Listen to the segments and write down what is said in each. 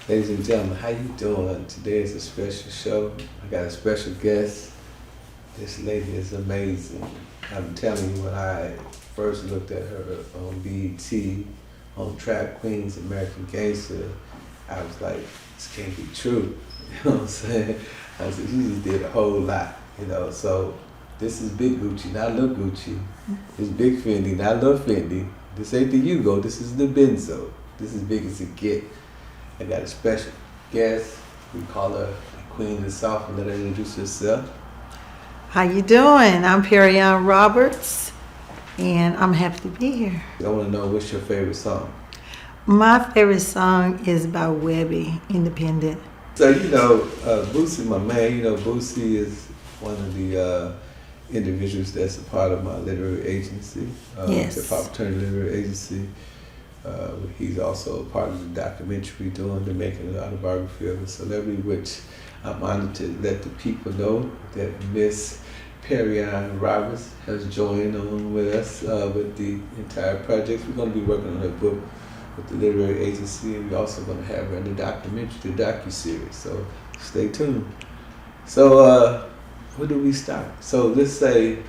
Ladies and gentlemen, how you doing? Today is a special show. I got a special guest. This lady is amazing. I'm telling you, when I first looked at her on BET, on Trap Queens, American Gangster, I was like, this can't be true. You know what I'm saying? I said, she just did a whole lot, you know. So this is Big Gucci, not Lil Gucci. This Big Fendi, not Lil Fendi. This ain't the Hugo, this is the Benzo. This is big as it get. I got a special guest. We call her the Queen of the South, and let her introduce herself. How you doing? I'm Perrion Roberts, and I'm happy to be here. I want to know, what's your favorite song? My favorite song is by Webby, Independent. So, you know, Boosie, my man, you know, Boosie is one of the individuals that's a part of my literary agency, Yes. the Hop Fraternity Literary Agency. He's also a part of the documentary doing the making of the autobiography of a celebrity, which I'm honored to let the people know that Miss Perrion Roberts has joined on with us with the entire project. We're going to be working on her book with the literary agency, and we're also going to have her in the documentary, the docu-series. So stay tuned. So where do we start? So let's say,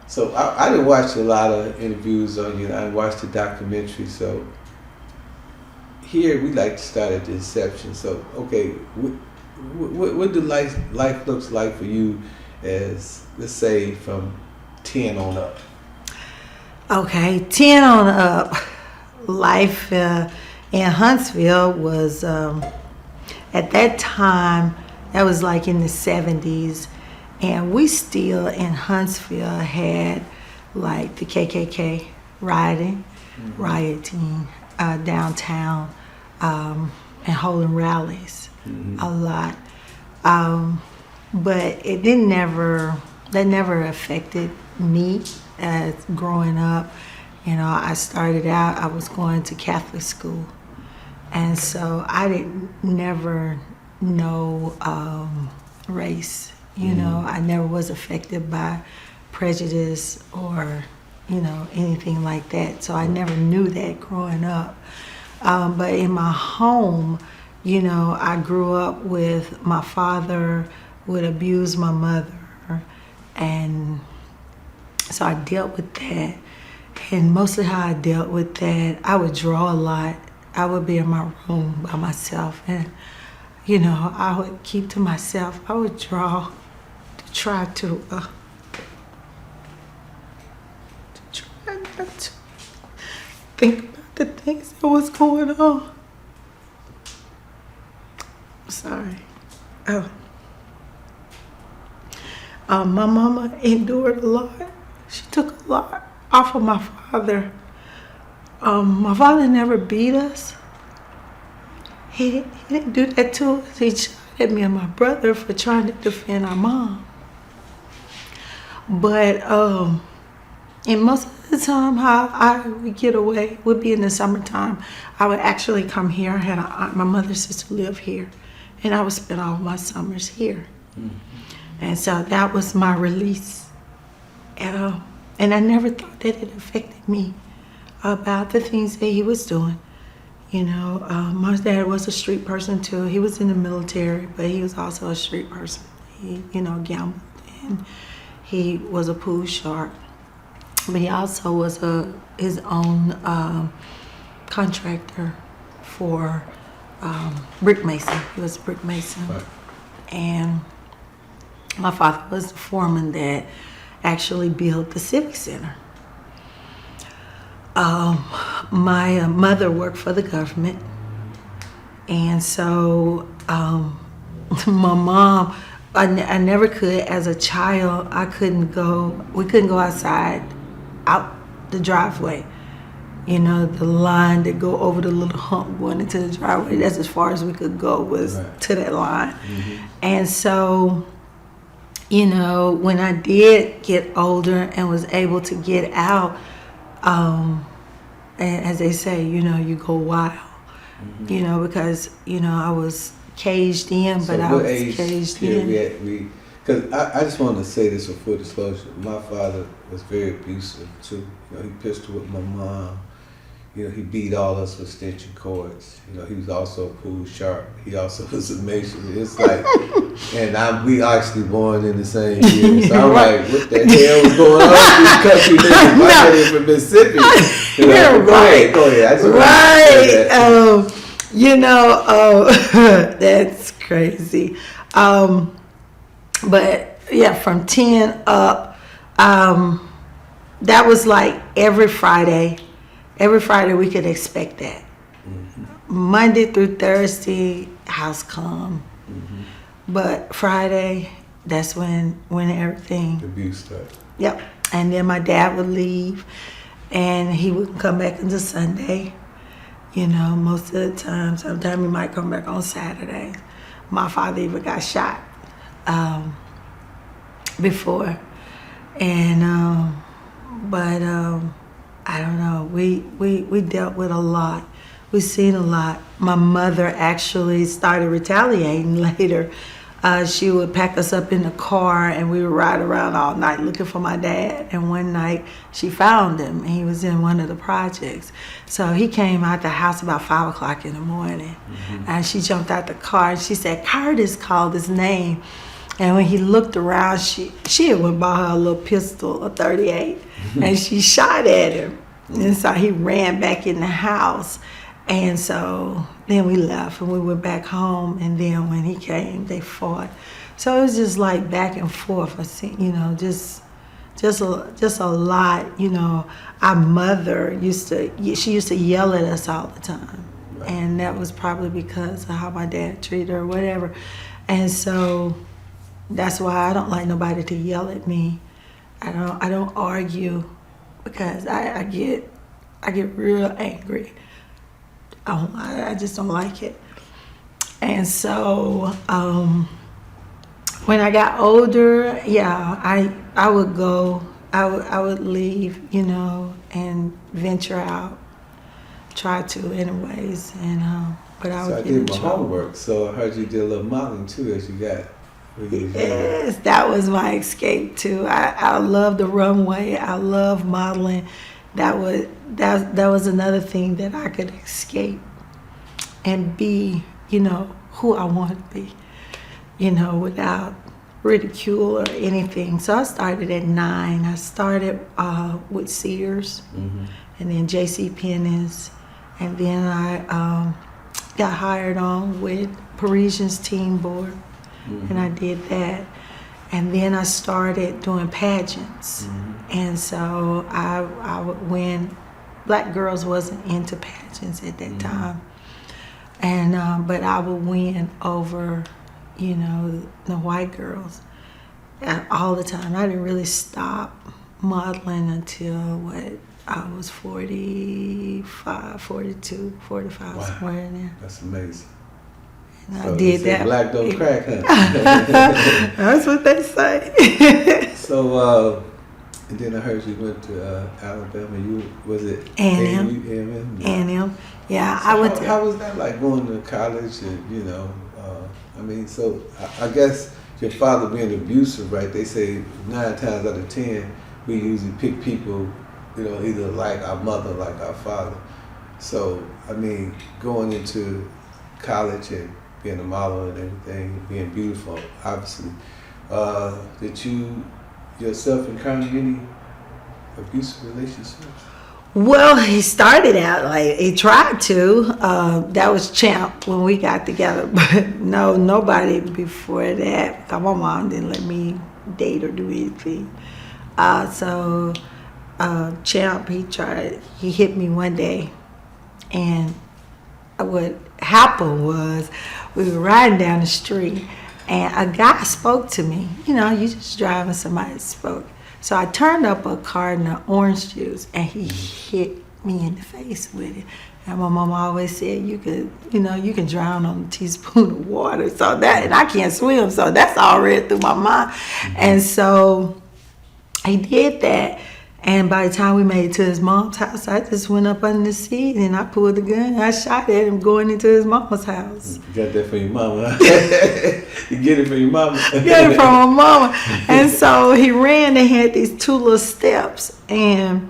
so I didn't watch a lot of interviews on you. I watched the documentary. So here we like to start at the inception. So okay, what do life looks like for you as, let's say, from 10 on up? Okay, 10 on up. Life in Huntsville was, at that time, that was like in the 70s. And we still in Huntsville had like the KKK rioting downtown and holding rallies a lot. But it that never affected me as growing up. You know, I started out, I was going to Catholic school. And so I never know race. You know, I never was affected by prejudice or, you know, anything like that. So I never knew that growing up. But in my home, you know, I grew up with my father would abuse my mother. And so I dealt with that. And mostly how I dealt with that, I would draw a lot. I would be in my room by myself. And, you know, I would keep to myself. I would draw to try not to think about the things that was going on. Sorry. My mama endured a lot. She took a lot off of my father. My father never beat us. He didn't do that to us. He shot at me and my brother for trying to defend our mom. But and most of the time, how I would get away would be in the summertime. I would actually come here. I had an aunt, my mother's sister lived here, and I would spend all my summers here. And so that was my release. And I never thought that it affected me about the things that he was doing. You know, my dad was a street person too. He was in the military, but he was also a street person. He, you know, gambled, and he was a pool shark. But he also was his own contractor for brick mason. He was a brick mason. Right. And my father was the foreman that actually built the Civic Center. My mother worked for the government, and so my mom, I never could, as a child, we couldn't go outside, out the driveway. You know, the line that go over the little hump going into the driveway, that's as far as we could go, was to that line. And so, you know, when I did get older and was able to get out, and as they say, you know, you go wild, you know, because, you know, I was caged in, but I was caged in. Because I just want to say this for full disclosure. My father was very abusive too. You know, he pistol with my mom. You know, he beat all us with extension cords. You know, he was also a pool shark. He also was a mason. It's like, and we actually born in the same year. So I'm like, what the hell was going on with these country niggas? My daddy from Mississippi. You know, go ahead. I just Right. You know, that's crazy. But yeah, from 10 up, that was like every Friday. Every Friday we could expect that. Mm-hmm. Monday through Thursday, house calm. Mm-hmm. But Friday, that's when everything. The abuse started. Yep. And then my dad would leave, and he wouldn't come back until Sunday. You know, most of the time. Sometimes he might come back on Saturday. My father even got shot before, and but I don't know. We dealt with a lot. We seen a lot. My mother actually started retaliating later. She would pack us up in the car, and we would ride around all night looking for my dad. And one night she found him, and he was in one of the projects. So he came out the house about 5 o'clock in the morning, and she jumped out the car, and she said, Curtis called his name. And when he looked around, she had went by her a little pistol, a 38, and she shot at him. And so he ran back in the house. And so then we left and we went back home. And then when he came, they fought. So it was just like back and forth. I see, you know, just a lot. You know, our mother used to yell at us all the time, and that was probably because of how my dad treated her or whatever. And so that's why I don't like nobody to yell at me. I don't argue because I get real angry. I just don't like it. And so when I got older, yeah, I would go. I would leave, you know, and venture out. Try to, anyways, and but I would so get in trouble. So I did my homework. So I heard you did a little modeling too, as you got. Yes, that was my escape too. I love the runway. I love modeling. That was another thing that I could escape and be, you know, who I want to be, you know, without ridicule or anything. So I started at 9. I started with Sears, and then J.C. Penney's, and then I got hired on with Parisian's Team Board. And I did that. And then I started doing pageants. And so I would win. Black girls wasn't into pageants at that time. And but I would win over, you know, the white girls all the time. I didn't really stop modeling until I was 45, 42, 45, wow. Somewhere in there. That's amazing. And so I did that. Black don't crack, huh? That's what they say. So, and then I heard you went to Alabama. Was it A&M? A&M. Yeah, so I went to. How was that like going to college and, you know, I mean, so I guess your father being abusive, right? They say 9 times out of 10, we usually pick people, you know, either like our mother, like our father. So, I mean, going into college and being a model and everything, being beautiful, obviously. Did you yourself encounter any abusive relationships? Well, he started out like he tried to. That was Champ when we got together, but no, nobody before that. Because my mom didn't let me date or do anything. So Champ, he hit me one day, and what happened was we were riding down the street and a guy spoke to me. You know, you just driving, somebody spoke. So I turned up a carton of orange juice and he hit me in the face with it. And my mom always said you can drown on a teaspoon of water. So that, and I can't swim, so that's all read through my mind. And so he did that. And by the time we made it to his mom's house, I just went up under the seat and I pulled the gun and I shot at him going into his mama's house. You got that from your mama, huh? You get it from your mama. Get it from my mama. And so he ran and had these 2 little steps and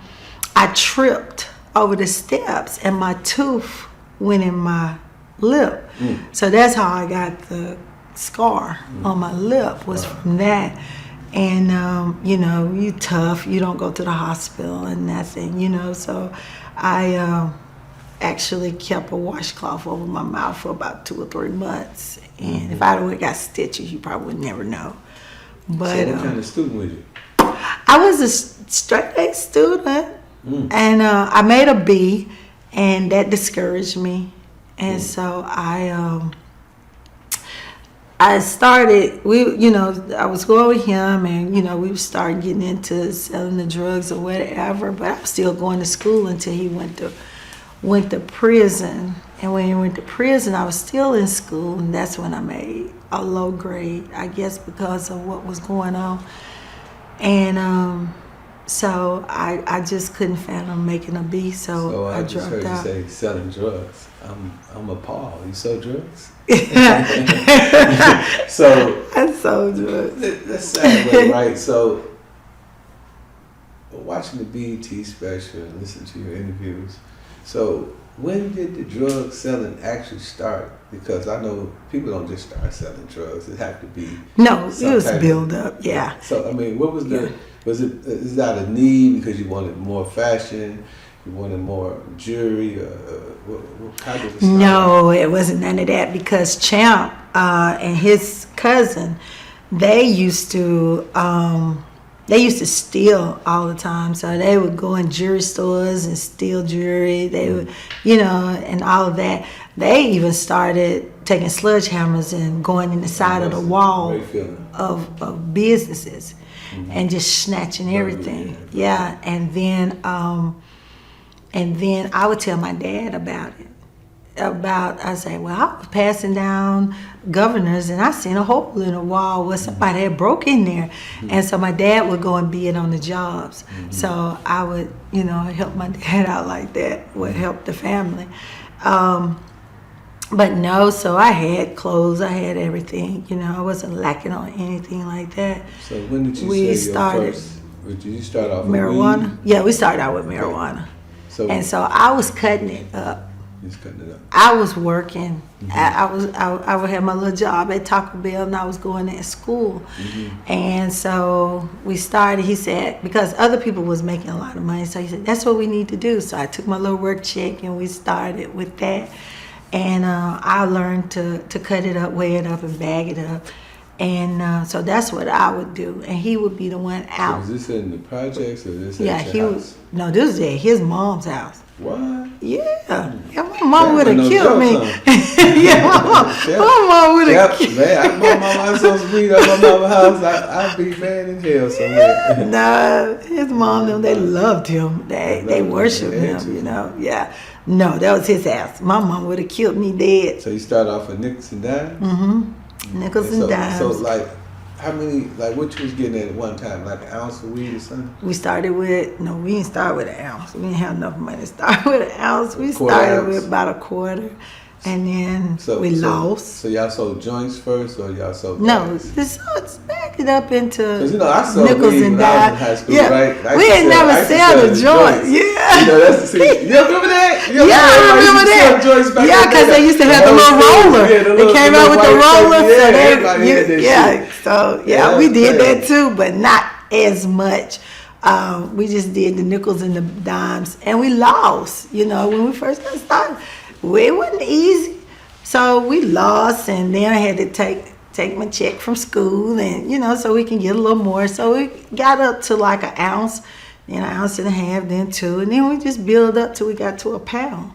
I tripped over the steps, and my tooth went in my lip. So that's how I got the scar on my lip, was from that. And you know, you tough, you don't go to the hospital and nothing, you know. So I actually kept a washcloth over my mouth for about 2 or 3 months. And if I would have got stitches, you probably would never know. But so what kind of student was you? I was a straight A student, and I made a B, and that discouraged me. And so I started, I was going with him, and, you know, we started getting into selling the drugs or whatever, but I was still going to school until he went to prison. And when he went to prison, I was still in school, and that's when I made a low grade, I guess because of what was going on. And so I just couldn't fathom making a B, so I just dropped out. Heard you say selling drugs. I'm appalled. You sold drugs? So I sold drugs. That's sad, way, right? So watching the BET special and listening to your interviews. So when did the drug selling actually start? Because I know people don't just start selling drugs. It have to be No, it was build up. Yeah. So I mean, what was is that a need because you wanted more fashion? You wanted more jewelry? How did it start? No, it wasn't none of that, because Champ and his cousin, they used to steal all the time. So they would go in jewelry stores and steal jewelry. They would, you know, and all of that. They even started taking sledgehammers and going in the side of the wall of businesses and just snatching everything. Yeah, and then I would tell my dad about it. I say, well, I was passing down Governors and I seen a hole in the wall where somebody had broke in there. And so my dad would go and bid on the jobs. So I would, you know, help my dad out like that, would help the family. But no, so I had clothes, I had everything, you know, I wasn't lacking on anything like that. So when did you did you start off marijuana? with weed? Yeah, we started out with marijuana. And so I was cutting it up. Just cutting it up. I was working. I would have my little job at Taco Bell, and I was going to school. And so we started. He said, because other people was making a lot of money, so he said, that's what we need to do. So I took my little work check and we started with that. And I learned to cut it up, weigh it up, and bag it up. And so that's what I would do, and he would be the one out. So is this in the projects or this at your house? No, this is at his mom's house. What? Yeah, my mom would have killed me. Yeah, my mom would have killed me. Man, my mama was so sweet at my mama's house. I'd be mad in hell somewhere. No, his mom, they loved him. They worshiped him, you know. Yeah. No, that was his house. My mom would have killed me dead. So you started off with nickels and dimes? Nickels and dimes. So like, how many, like what you was getting at one time? Like an ounce of weed or something? We started with, no, we didn't start with an ounce. We didn't have enough money to start with an ounce. We started with about a quarter. And then we lost. So y'all sold joints first, or y'all sold bags? No, it's backed it up into you know, I sold nickels weed and when I was in dimes. high school, Yeah, right? we ain't never sell the joints. Yeah, you know that's the thing. You remember that? You I remember that. Yeah, because they used to have the little roller. They came out with the roller. So we did that too, but not as much. We just did the nickels and the dimes, and we lost. You know, when we first got started. It wasn't easy, so we lost, and then I had to take my check from school, and you know, so we can get a little more. So we got up to like an ounce, then an ounce and a half, then 2, and then we just built up till we got to a pound.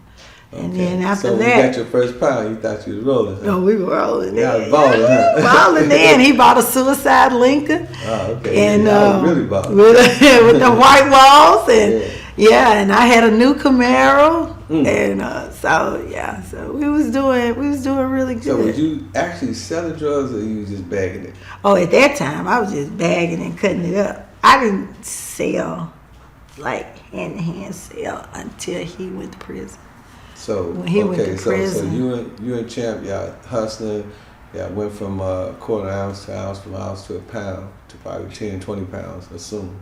And then after that, when you got your first pound, you thought you was rolling. Huh? No, we were rolling. Yeah, I was balling, huh? Balling then. He bought a suicide Lincoln. Oh, okay. And I was really balling. With the white walls, and and I had a new Camaro. And so we was doing really good. So was you actually selling drugs, or you was just bagging it? Oh, at that time I was just bagging and cutting it up. I didn't sell like hand-to-hand sell until he went to prison. So when he went to prison, so you and Champ, y'all hustling, y'all went from quarter ounce to ounce, from ounce to a pound to probably 10-20 pounds, assume.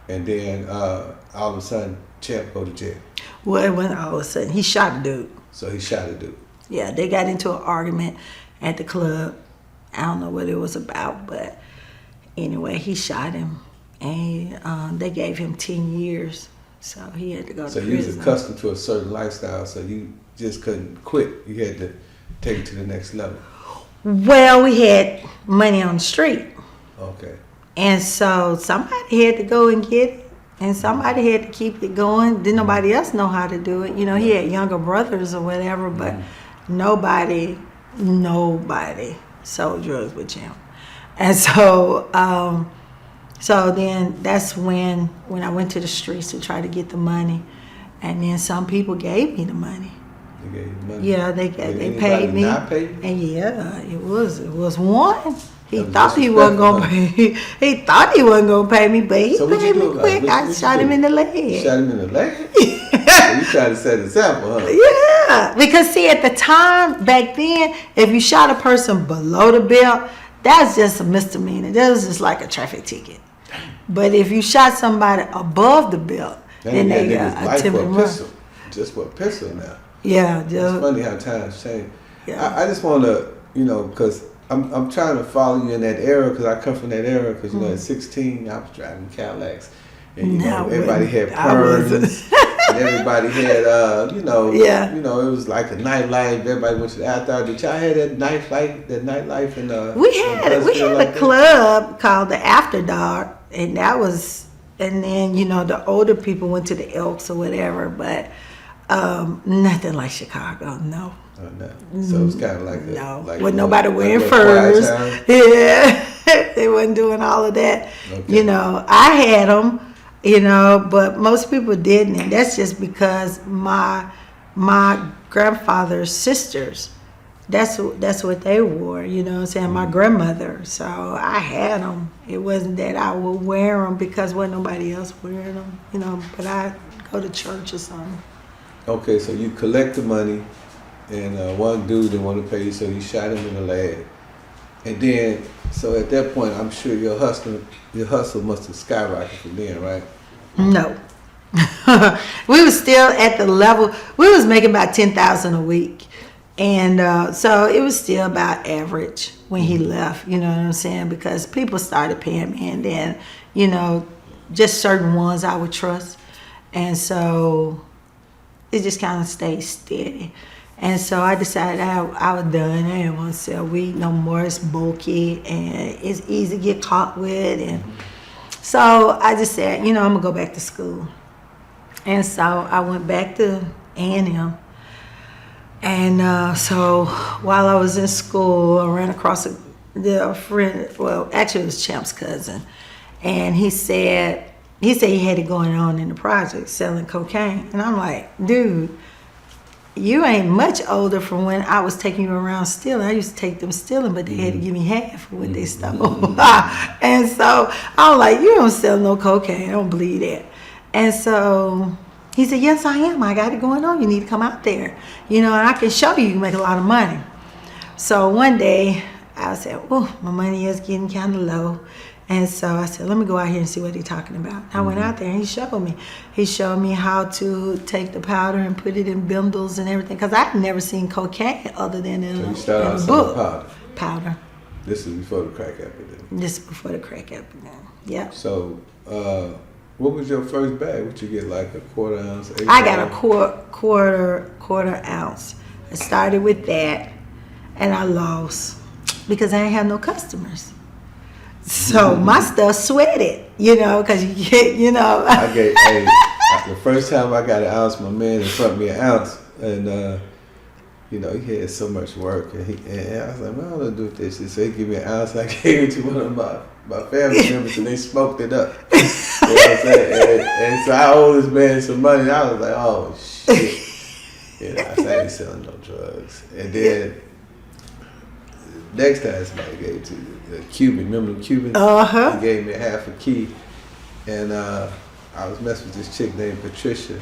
And then all of a sudden Champ go to jail. Well, it went all of a sudden. He shot a dude. So he shot a dude. Yeah, they got into an argument at the club. I don't know what it was about, but anyway, he shot him, and they gave him 10 years. So he had to go to prison. So you was accustomed to a certain lifestyle, so you just couldn't quit. You had to take it to the next level. Well, we had money on the street. Okay. And so somebody had to go and get it, and somebody had to keep it going. Didn't nobody else know how to do it. You know, he had younger brothers or whatever, but nobody sold drugs with him. And so, so then that's when I went to the streets to try to get the money, and then some people gave me the money. They gave you money? Yeah, they paid me. Not pay you? And yeah, it was one. He thought he wasn't gonna pay. He thought he wasn't gonna pay me, but he paid me quick. I shot him in the leg. You shot him in the leg? So you trying to set an example, huh? Yeah, because see, at the time back then, if you shot a person below the belt, that's just a misdemeanor. That was just like a traffic ticket. But if you shot somebody above the belt, then they got attempted murder. Just for a pistol now. Yeah, it's funny how times change. Yeah. I just want to, because I'm trying to follow you in that era, because I come from that era. Because at 16, I was driving Cadillacs, and everybody had Perrions, and everybody had, it was like a nightlife. Everybody went to the after. Did y'all have that nightlife? We had a club called the After Dark, and that was, and then the older people went to the Elks or whatever, but nothing like Chicago. No. Oh, no. So it's kind of like with nobody wearing furs. Yeah, they wasn't doing all of that. Okay. I had them, but most people didn't, and that's just because my grandfather's sisters, that's what they wore. What I'm saying? My grandmother. So I had them. It wasn't that I would wear them because wasn't nobody else wearing them. But I go to church or something. Okay, so you collect the money. And one dude didn't want to pay you, so you shot him in the leg. And then, so at that point, I'm sure your hustle must have skyrocketed from then, right? No. We was still at the level, we was making about $10,000 a week. And so it was still about average when he left, you know what I'm saying? Because people started paying me, and then, just certain ones I would trust. And so it just kind of stayed steady. And so I decided I was done. I didn't want to sell weed no more. It's bulky and it's easy to get caught with. And so I just said, I'm going to go back to school. And so I went back to A&M. And so while I was in school, I ran across a friend, well, actually it was Champ's cousin. And he said he had it going on in the project, selling cocaine. And I'm like, dude, you ain't much older from when I was taking you around stealing. I used to take them stealing, but they had to give me half of what they stole. And so I was like, you don't sell no cocaine. I don't believe that. And so he said, yes, I am. I got it going on. You need to come out there. And I can show you can make a lot of money. So one day I said, oh, my money is getting kind of low. And so I said, let me go out here and see what they're talking about. I went out there and he showed me. He showed me how to take the powder and put it in bindles and everything. Because I'd never seen cocaine other than in a book. Powder. This is before the crack epidemic. This is before the crack epidemic, yeah. So what was your first bag? What you get, like a quarter ounce? I got a quarter ounce. I started with that and I lost because I didn't have no customers. So my stuff sweated, because you get, the first time I got an ounce, my man front me an ounce, and he had so much work, and I was like, man, I don't know what to do with this shit. So he gave me an ounce, I gave it to one of my family members, and they smoked it up. You know what I'm saying? And so I owed this man some money, and I was like, oh shit. I said, I ain't selling no drugs. And then next time somebody gave it to you. The Cuban, remember the Cuban? He gave me half a key, and I was messing with this chick named Patricia,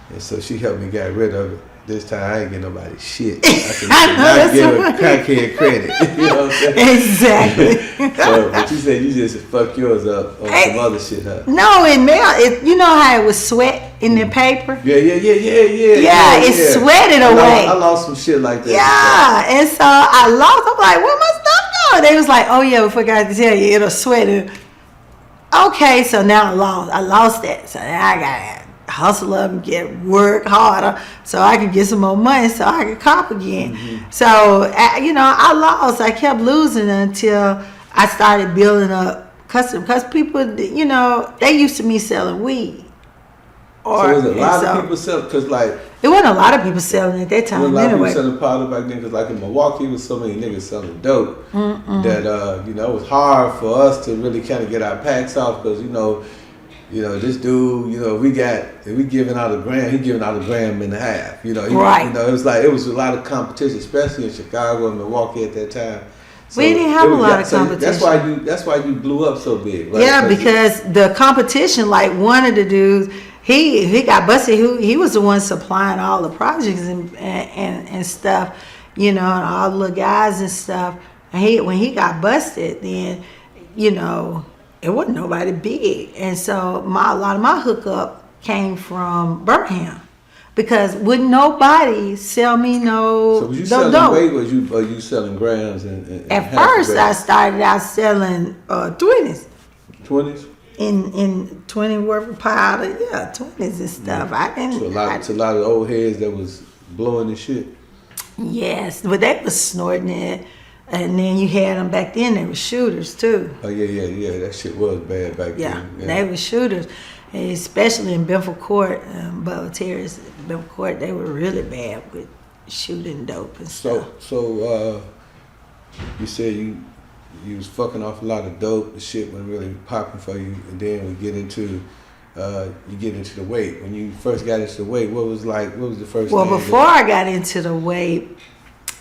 and so she helped me get rid of it. this time I ain't get nobody shit. I can give a crackhead credit. You know what I'm saying? Exactly. So, but you said you just fuck yours up on some other shit, huh? No, in mail, you know how it was sweat in the paper? Yeah. Yeah, it sweated away. I lost some shit like that. Yeah, and so I lost. I'm like, where my stuff go? They was like, oh yeah, we forgot to tell you, it'll sweat. Okay, so now I lost that. So now I gotta hustle up and work harder so I could get some more money so I could cop again. Mm-hmm. So, you know, I lost. I kept losing until I started building up custom. Because people, you know, they used to me selling weed. So was it a lot of people selling? Because like... It wasn't a lot of people selling at that time. There was a lot anyway. of people selling powder back then. Because like in Milwaukee, there was so many niggas selling dope that, you know, it was hard for us to really kind of get our packs off. Because, you know, this dude, you know, we giving out a gram, he giving out a gram and a half. You know, right. You know, it was a lot of competition, especially in Chicago and Milwaukee at that time. So we didn't have a lot of competition. That's why you blew up so big, right? Yeah, because the competition, like one of the dudes, he got busted. He was the one supplying all the projects and stuff, you know, and all the little guys and stuff. And when he got busted, then, you know, it wasn't nobody big. And so a lot of my hookup came from Birmingham. Because wouldn't nobody sell me no So was you selling weight or you selling grams? At first I started out selling 20s. 20s? In 20 worth of powder, 20s and stuff. I didn't. So a lot of old heads that was blowing the shit. Yes, but they was snorting it, and then you had them back then. They were shooters too. Oh yeah. That shit was bad back then. Yeah, they were shooters, especially in Bedford Court, Terrace, Bedford Court. They were really bad with shooting dope and stuff. So you said you was fucking off a lot of dope. The shit wasn't really popping for you, and then we get into the weight. When you first got into the weight, what was the first? Well, thing before I got into the weight,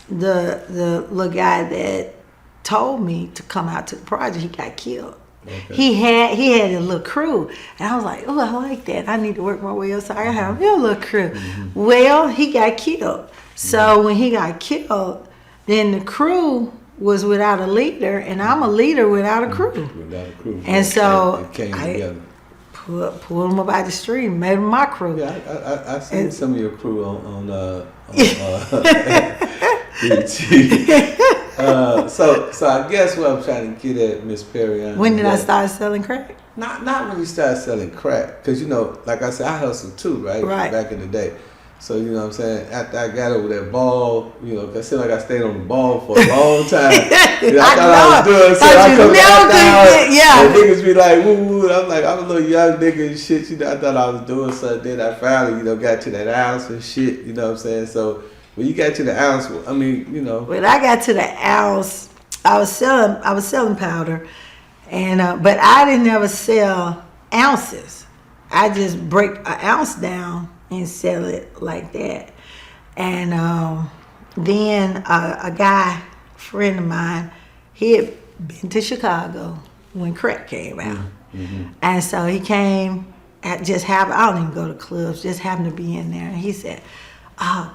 the little guy that told me to come out to the project, he got killed. Okay. He had a little crew, and I was like, oh, I like that. I need to work my way up so I can have a little crew. Mm-hmm. Well, he got killed. So when he got killed, then the crew was without a leader, and I'm a leader without a crew. And so it came together. Pulled them up out the street and made them my crew. Yeah, I seen some of your crew on So I guess what I'm trying to get at, Miss Perrion. When did I start selling crack? Not when you started selling crack, because you know, like I said, I hustled too, right? Back in the day. So, you know what I'm saying? After I got over that ball, you know, it seemed like I stayed on the ball for a long time. You know, I thought I was doing something. I come back and niggas be like, woo, woo. I'm like, I'm a little young nigga and shit. You know, I thought I was doing something. Then I finally, you know, got to that ounce and shit. You know what I'm saying? So, when you got to the ounce, I mean, you know. When I got to the ounce, I was selling powder. And but I didn't ever sell ounces. I just break an ounce down and sell it like that. And then a guy, a friend of mine, he had been to Chicago when crack came out. Mm-hmm. And so he came, I don't even go to clubs, just happened to be in there. And he said,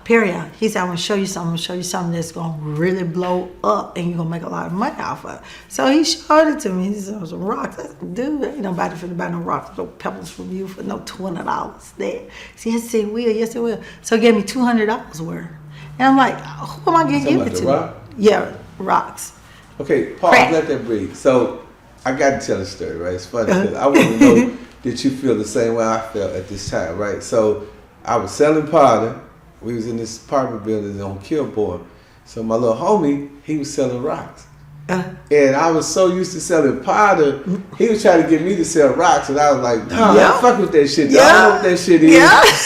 Perrion, he said, I'm gonna show you something that's gonna really blow up and you're gonna make a lot of money off of it. So he showed it to me. He said, some rocks. I said, dude, ain't nobody finna buy no rocks, no pebbles from you for no $20 there. Yes, it will, yes, it will. So he gave me $200 worth. And I'm like, who am I gonna give it to? Rock? Yeah, rocks. Okay, pause, let that breathe. So I got to tell a story, right? It's funny because I want to know that you feel the same way I felt at this time, right? So I was selling powder. We was in this apartment building on Kilbourne. So my little homie, he was selling rocks. And I was so used to selling powder, he was trying to get me to sell rocks, and I was like, no, I fuck with that shit. I don't know what that shit is.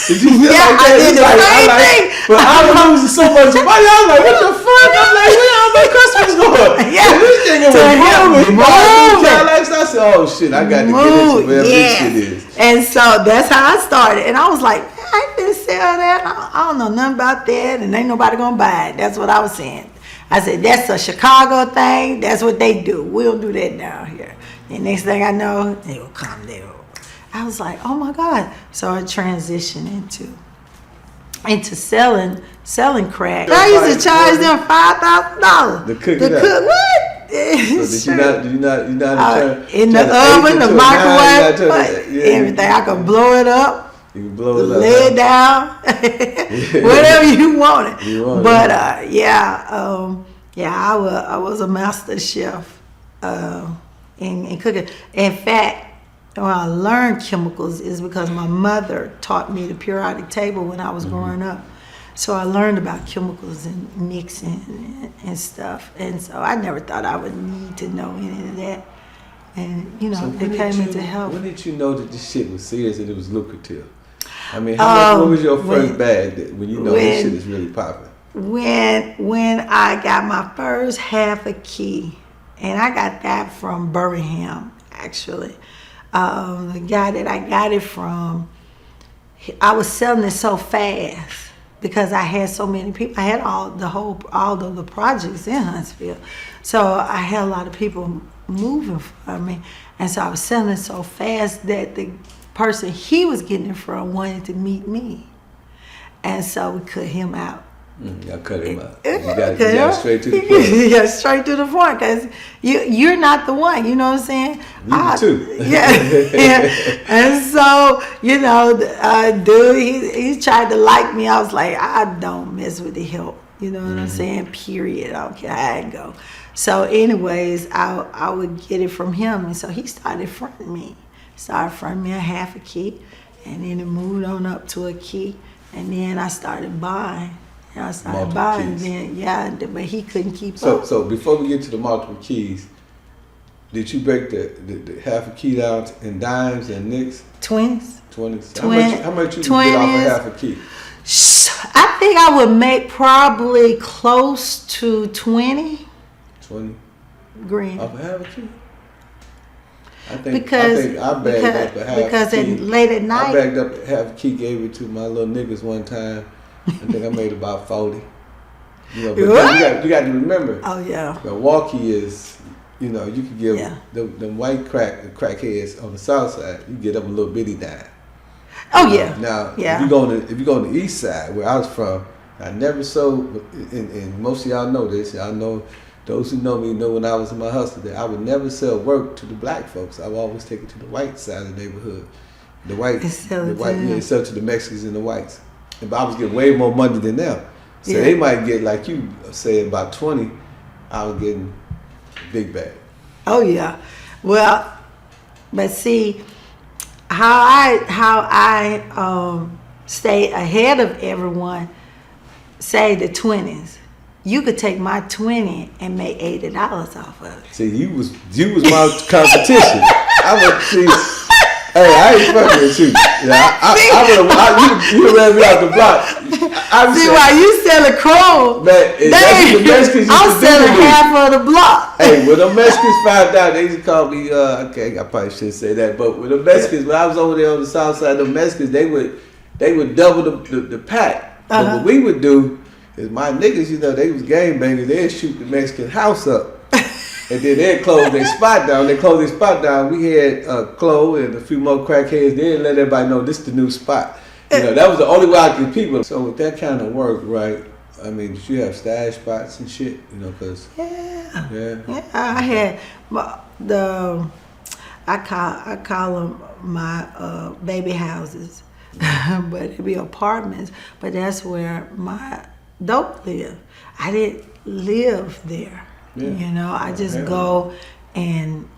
Did you feel like that? I did the same thing. But I was losing so much money. I was like, what the fuck? I'm like, where all my customers going? And this nigga was moving. I said, oh shit, I got to get into whatever this shit is. And so that's how I started. And I was like, I didn't sell that. I don't know nothing about that, and ain't nobody gonna buy it. That's what I was saying. I said, that's a Chicago thing. That's what they do. We don't do that down here. And next thing I know, they will come there. I was like, oh my God. So I transitioned into into selling crack. I used to charge them $5,000 to cook to it up. cook what? So did you not in the oven, the microwave, everything. I could blow it up. You can blow it up. Lay it down, whatever you wanted. But I was a master chef in cooking. In fact, when I learned chemicals is because my mother taught me the periodic table when I was growing up. So I learned about chemicals and mixing and stuff. And so I never thought I would need to know any of that. And, it came into help. When did you know that this shit was serious and it was lucrative? I mean, what was your first bag when you know this shit is really popping? When I got my first half a key, and I got that from Birmingham, actually. The guy that I got it from, I was selling it so fast because I had so many people. I had all of the projects in Huntsville, so I had a lot of people moving for me, and so I was selling it so fast that the person he was getting it from wanted to meet me, and so we cut him out. I cut him out. You got straight to the point. Yeah, straight to the point, because you're not the one. You know what I'm saying? You too. Yeah. And so, dude, he tried to like me. I was like, I don't mess with the help. You know what I'm saying? Period. I don't care how it go. So, anyways, I would get it from him, and so he started fronting me. Started fronting me a half a key, and then it moved on up to a key, and then I started buying. And I started buying then, but he couldn't keep up. So before we get to the multiple keys, did you break the half a key down in dimes and nicks? 20s. 20s. How much you get off a half a key? I think I would make probably close to 20. 20 grand. Off a half a key? I think I bagged up a half a key. Because late at night. I bagged up a half a key, gave it to my little niggas one time. I think I made about 40. But you got to remember. Oh yeah. Milwaukee is, you can give the white crackheads on the south side, you get them a little bitty dime. Oh yeah. Now, if you go on the east side where I was from, I never sold. And most of y'all know this. Y'all know, those who know me know when I was in my hustle there, I would never sell work to the black folks. I would always take it to the white side of the neighborhood. Sell to the Mexicans and the whites. But I was getting way more money than them. So they might get, like you say, about 20. I was getting a big bag. Oh yeah. Well, but see how I stay ahead of everyone. Say the 20s. You could take my 20 and make $80 off of it. See, you was my competition. I would see. Hey, I ain't fucking with you. You ran me out the block. While you selling chrome, I'm selling half of the block. Hey, when the Mexicans found out, they used to call me, okay, I probably shouldn't say that, but when the Mexicans, when I was over there on the south side, the Mexicans, they would double the pack. But what we would do is my niggas, they was gang bangers, they'd shoot the Mexican house up. And then they'd close their spot down. They closed their spot down. We had Chloe and a few more crackheads. They didn't let everybody know this is the new spot. That was the only way I could people. So with that kind of work, right? I mean, did you have stash spots and shit? Cause I had I call them my baby houses, but it'd be apartments. But that's where my dope lived. I didn't live there. I just go and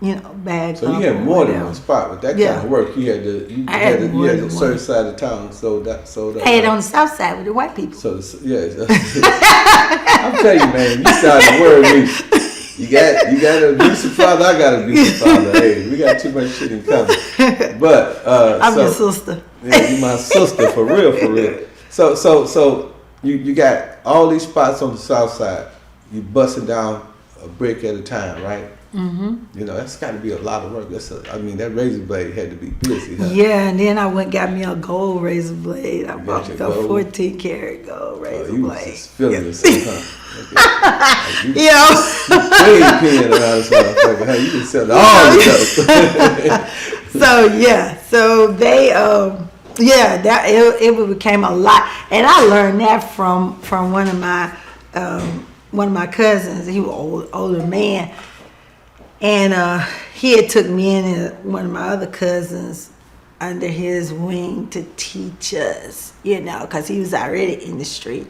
bag. So you had more than one spot with that kind of work. You had the certain side of town sold up. I had on the south side with the white people. So I'm telling you, man, you started to worry me. You got an abusive father. I got an abusive father. Hey, we got too much shit in common. But I'm your sister. Yeah, you my sister for real. So you got all these spots on the south side. You busting down a brick at a time, right? Mm-hmm. That's got to be a lot of work. That razor blade had to be busy, huh? Yeah, and then I went and got me a gold razor blade. I bought a 14 karat gold razor blade. You was just feeling yourself, huh? You peeing around this motherfucker, huh? You can sell all the stuff. So they Yeah, that it became a lot, and I learned that from one of my cousins. He was older man, and he had took me and one of my other cousins under his wing to teach us, because he was already in the street.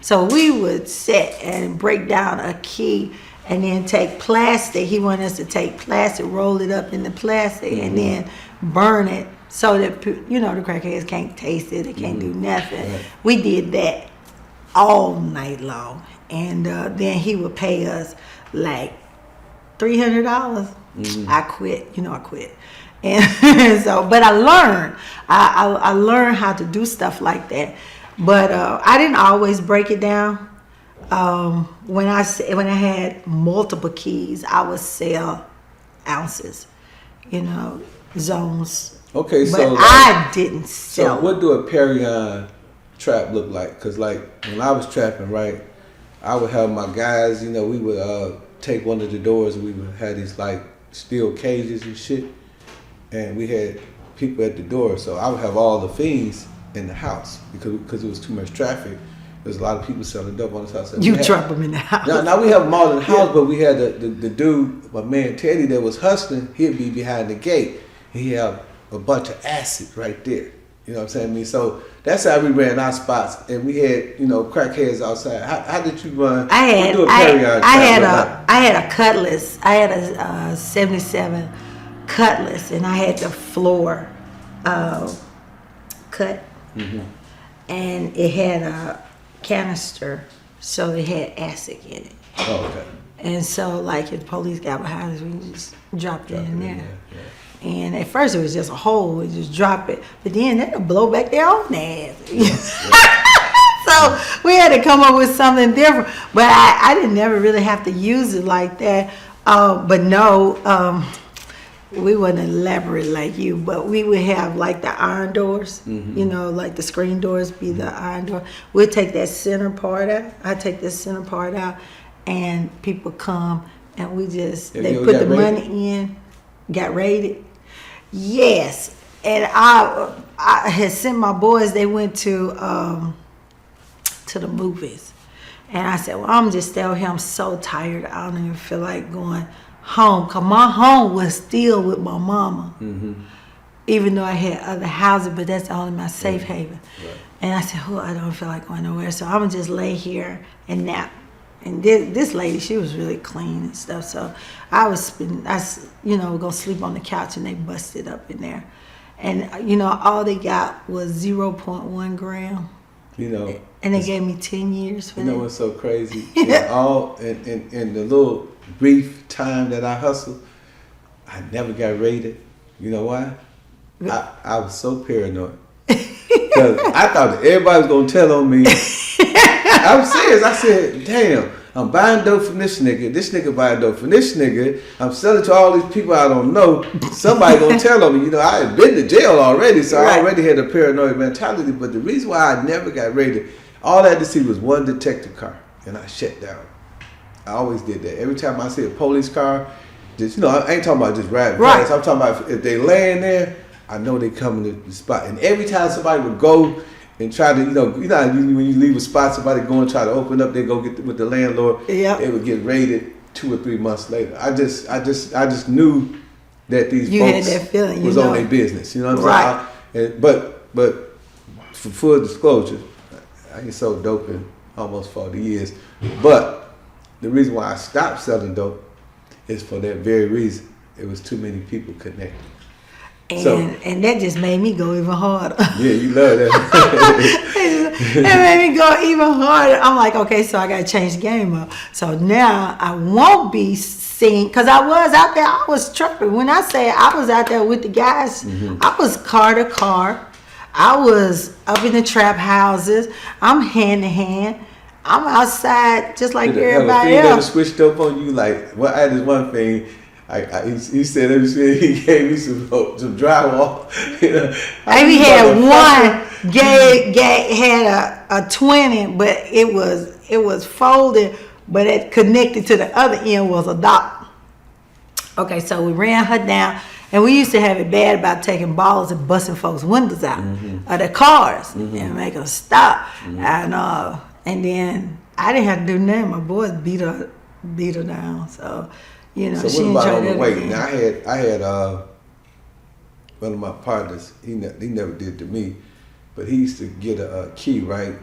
So we would sit and break down a key and then take plastic. He wanted us to take plastic, roll it up in the plastic, and then burn it so that, the crackheads can't taste it. They can't do nothing. Right. We did that all night long. And then he would pay us like $300. I quit. I quit. And so, but I learned. I learned how to do stuff like that. But I didn't always break it down. When I had multiple keys, I would sell ounces, zones. Okay, but so I didn't sell. So what do a Perrion trap look like? Because like when I was trapping, right, I would have my guys, we would take one of the doors and we would have these like steel cages and shit, and we had people at the door. So I would have all the fiends in the house because it was too much traffic. There's a lot of people selling dope on this house. You trap them in the house. Now we have them all in the house, but we had the dude, my man Teddy, that was hustling. He'd be behind the gate. He had a bunch of acid right there. You know what I'm saying? I mean, so that's how we ran our spots, and we had crackheads outside. How did you run? I had a Cutlass. I had a 77 Cutlass, and I had the floor cut, and it had a canister, so it had acid in it. Oh, okay. And so, like, if the police got behind us, we just dropped it in there. Yeah. And at first, it was just a hole. We just drop it, but then they'll blow back their own ass. So we had to come up with something different. But I didn't never really have to use it like that. But no, we wasn't elaborate like you. But we would have like the iron doors. Like the screen doors be the iron door. We'll take that center part out. I take this center part out, and people come and we just they put the money in. Got raided. Yes, and I had sent my boys. They went to the movies, and I said, "Well, I'm just staying here. I'm so tired. I don't even feel like going home. Cause my home was still with my mama, even though I had other houses, but that's only my safe haven." Right. And I said, "Oh, I don't feel like going nowhere, so I'm gonna just lay here and nap." And this lady, she was really clean and stuff. So I gonna sleep on the couch, and they busted up in there. And, all they got was 0.1 gram. And they gave me 10 years for that. What's so crazy? In the little brief time that I hustled, I never got raided. You know why? I was so paranoid. Because I thought that everybody was going to tell on me. I'm serious. I said, damn, I'm buying dope from this nigga. This nigga buying dope from this nigga. I'm selling to all these people I don't know. Somebody gonna tell on me. I had been to jail already, so I already had a paranoid mentality. But the reason why I never got raided, all I had to see was one detective car, and I shut down. I always did that. Every time I see a police car, just I ain't talking about just riding past. I'm talking about if they laying there, I know they coming to the spot. And every time somebody would go and try to, when you leave a spot, somebody go and try to open up, they go get with the landlord. Yeah. They would get raided 2 or 3 months later. I just knew that these folks had that feeling, was on their business. You know what I'm saying? But for full disclosure, I ain't sold dope in almost 40 years. But the reason why I stopped selling dope is for that very reason. It was too many people connected. And that just made me go even harder. Yeah, you love that. It made me go even harder. I'm like, okay, so I got to change the game up. So now I won't be seen, because I was out there, I was trucking. When I say I was out there with the guys, I was car to car. I was up in the trap houses. I'm hand to hand. I'm outside just like everybody else. Switched up on you, like, well, I had this one thing. He said he gave me some drywall. Maybe had one had a 20, but it was folded, but it connected to the other end was a dot. Okay, so we ran her down, And we used to have it bad about taking balls and busting folks' windows out of their cars and make them stop. And then I didn't have to do nothing. My boys beat her down. So, you know, so she what about on enjoyed the weight? everything. Now I had one of my partners. He never did to me, but he used to get a key, right,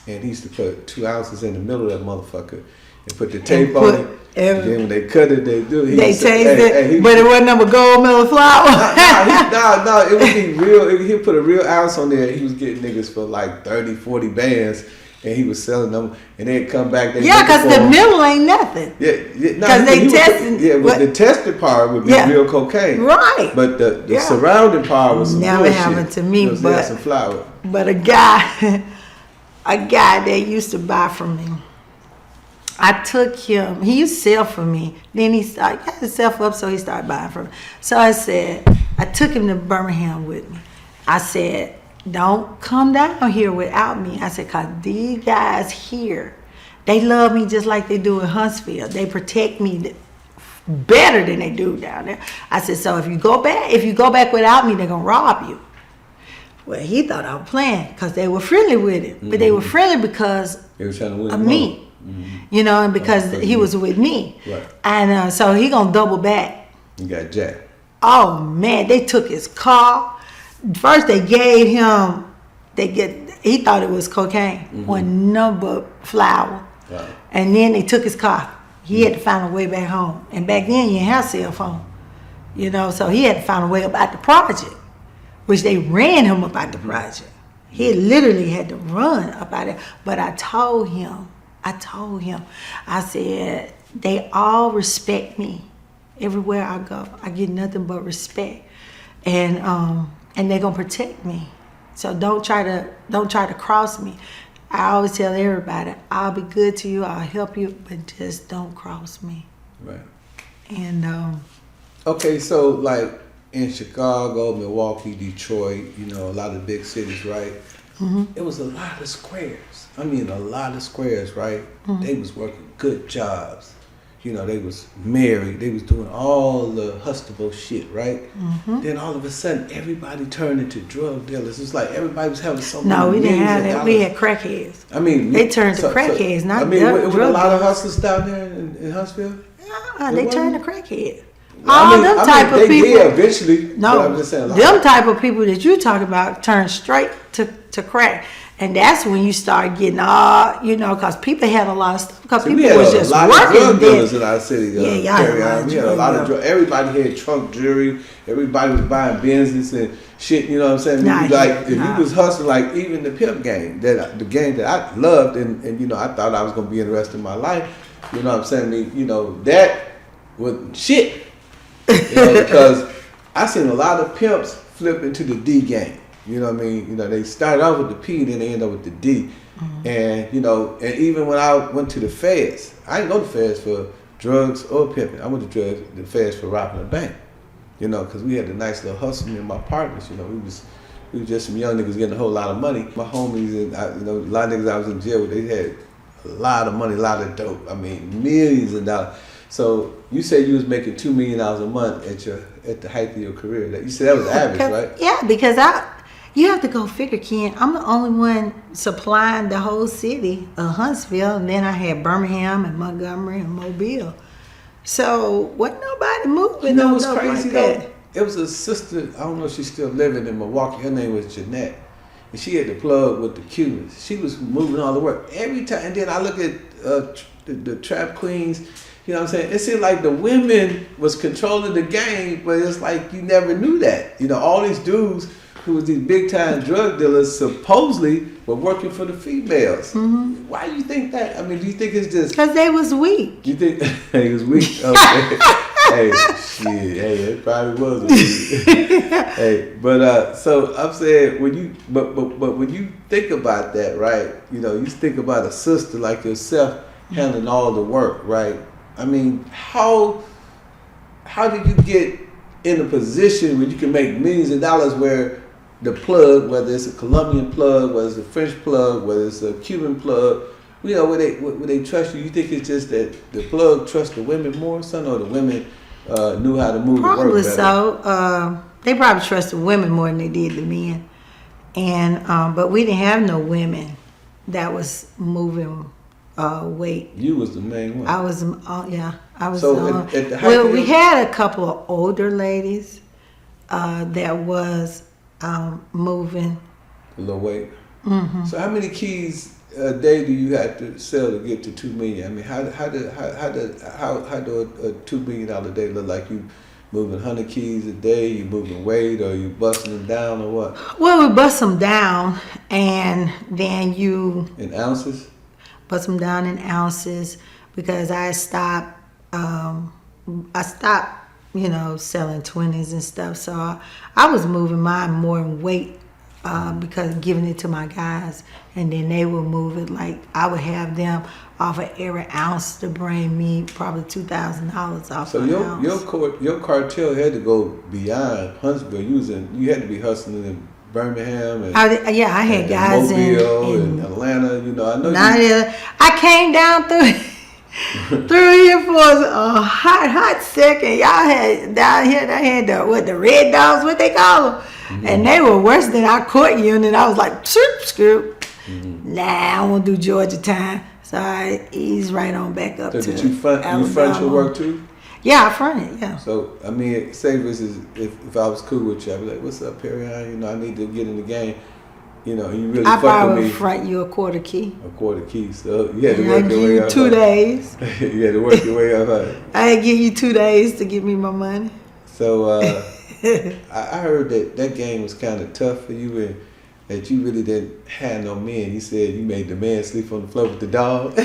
and he used to put 2 ounces in the middle of that motherfucker and put the tape on it. And then when they cut it, they do. They tasted it, but it wasn't number gold melon flour. No, it would be real. He'd put a real ounce on there. He was getting niggas for like 30, 40 bands. And he was selling them, and they'd come back. Because the middle ain't nothing. Yeah, because they tested. The tested part would be real cocaine, right? But the surrounding part was some never bullshit. happened to me. But some flour. But a guy that used to buy from me, I took him. He used to sell for me. Then he got himself up, so he started buying from me. So I took him to Birmingham with me. I said, don't come down here without me. I said, because these guys here, they love me just like they do in Huntsville. They protect me better than they do down there. I said, so if you go back without me, they're going to rob you. Well, he thought I was playing because they were friendly with him. But they were friendly because they were trying to win of me. You know, and because he was with me. Right. And so he going to double back. You got jacked. Oh, man, they took his car. First, they gave him, he thought it was cocaine, one number flour. Wow. And then they took his car. He had to find a way back home. And back then, you didn't have cell phone. You know, so he had to find a way up out the project, which they ran him up out the project. He literally had to run up out there. But I told him, I said, they all respect me. Everywhere I go, I get nothing but respect. And they're gonna protect me. So don't try to cross me. I always tell everybody, I'll be good to you, I'll help you, but just don't cross me. Right. And okay, so like in Chicago, Milwaukee, Detroit, you know, a lot of big cities, right? It was a lot of squares. I mean, a lot of squares, right? They was working good jobs. You know, they was married. They was doing all the hustable shit, right? Then all of a sudden, everybody turned into drug dealers. It's like everybody was having so many. No, we didn't have that. dollars. We had crackheads. I mean, they turned to crackheads, not I mean, drug it was a lot dealers. of hustlers down there in Huntsville. They turned to crackheads. They did eventually. No, but I'm just saying, them type of people that you talk about turn straight to crack. And that's when you start getting you know, because people had a lot of stuff. Because people was just working. We had a lot of drug dealers in our city. Perrion. We had a lot of drug. Everybody had trunk jewelry. Everybody was buying Benzes and shit. You know what I'm saying? If you was hustling, like even the pimp game, the game that I loved, and you know, I thought I was gonna be in the rest of my life. You know what I'm saying? You know, that was shit. You know, because I seen a lot of pimps flip into the D game. You know what I mean? You know, they started out with the P, then they end up with the D. And, you know, and even when I went to the feds, I didn't go to the feds for drugs or pimping. I went to the feds for robbing a bank. You know, because we had a nice little hustle, me and my partners. You know, we was just some young niggas getting a whole lot of money. My homies, and you know, a lot of niggas I was in jail with, they had a lot of money, a lot of dope. I mean, millions of dollars. So you said you was making $2 million a month at the height of your career. You said that was average, right? Yeah, because you have to go figure, Ken. I'm the only one supplying the whole city of Huntsville, and then I had Birmingham and Montgomery and Mobile. So wasn't nobody moving. You know what's crazy like though? It was a sister. I don't know if she's still living in Milwaukee. Her name was Jeanette, and she had the plug with the Cubans. She was moving all the work every time. And then I look at the trap queens. You know what I'm saying? It seemed like the women was controlling the game, but it's like you never knew that. You know, all these dudes who was these big time drug dealers supposedly were working for the females. Why do you think that? I mean, do you think it's just because they was weak? You think he was weak? Okay. Hey, shit. Hey, it probably was weak. Hey, but so I'm saying when you but when you think about that, right? You know, you think about a sister like yourself handling all the work, right? I mean, how did you get in a position where you can make millions of dollars where the plug, whether it's a Colombian plug, whether it's a French plug, whether it's a Cuban plug, you know, where they trust you? You think it's just that the plug trusts the women more, son, or the women knew how to move and Probably work better. so. They probably trusted women more than they did the men. And but we didn't have no women that was moving weight. You was the main one. I was, yeah, I was. So at the height well, of we your- had a couple of older ladies that was moving. A little weight. Mm-hmm. So how many keys a day do you have to sell to get to $2 million? I mean, how do a $2 million day look like? You moving 100 keys a day? You moving weight, or you busting them down, or what? Well, we bust them down, and then you In ounces? bust them down in ounces, because I stopped, you know, selling 20s and stuff. So I was moving mine more in weight because giving it to my guys, and then they would move it. Like I would have them offer every ounce to bring me probably $2,000 off. So your cartel had to go beyond Huntsville. You had to be hustling in Birmingham and I had guys Mobile in and Atlanta. You know, I know. I came down through here for a hot second. Y'all had down here. They had the red dogs, what they call them, and they were worse than our court unit. I was like, scoop. Nah, I won't do Georgia time. So I eased right on back up So to did you front your work too? Yeah, I fronted, yeah. So I mean, say for instance, if I was cool with you, I'd be like, "What's up, Perrion? You know, I need to get in the game. You know, you really I fuck with probably me." front you a quarter key. A quarter key, so you had to And work I your give way you up. 2 days. You had to work your way up. Huh? I give you 2 days to give me my money. So I heard that game was kind of tough for you, and that you really didn't have no men. You said you made the man sleep on the floor with the dog.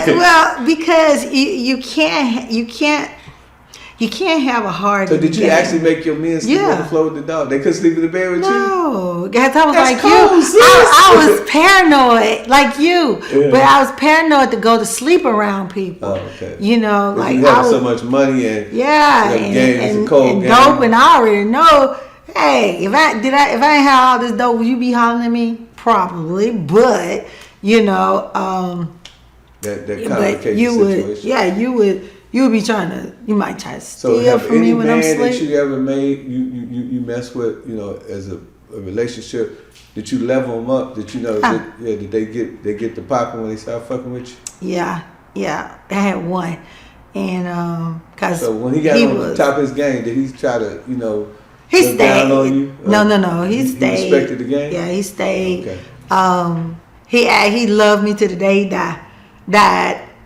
Well, because you can't have a hard. So did you actually make your men sleep on the Yeah. floor with the dog? They couldn't sleep in the bed with you? No, guys, I was That's like cool, you. sis. I was paranoid, like you, Yeah. but I was paranoid to go to sleep around people. Oh, okay. You know, But like you I had was, so much money and yeah, the game is a and cold game. dope, and I already know. Hey, if I ain't had all this dope, would you be hollering at me? Probably, but you know, that but complicated you situation. would, yeah, you would be trying to, you might try to So steal have from any me when I'm man that asleep. you ever made you mess with, you know, as a relationship, did you level them up? Did you know? Did they get the popping when they start fucking with you? Yeah, I had one, and cause So when he got on the top of his game, did he try to, you know, he look stayed. down on you? No, he stayed. He respected the game. Yeah, he stayed. Okay. He loved me to the day he died.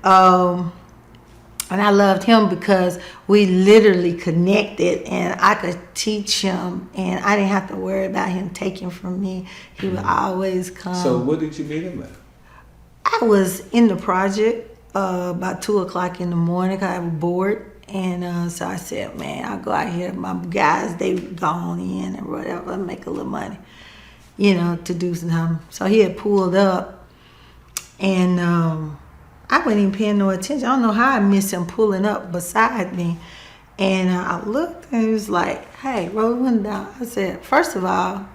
And I loved him because we literally connected, and I could teach him, and I didn't have to worry about him taking from me. He would always come. So what did you meet him at? I was in the project about 2:00 in the morning 'cause I was bored. And so I said, man, I'll go out here. My guys, they gone in and whatever, make a little money, you know, to do something. So he had pulled up, and I wasn't even paying no attention. I don't know how I missed him pulling up beside me. And I looked, and he was like, hey, roll the window down. I said, first of all,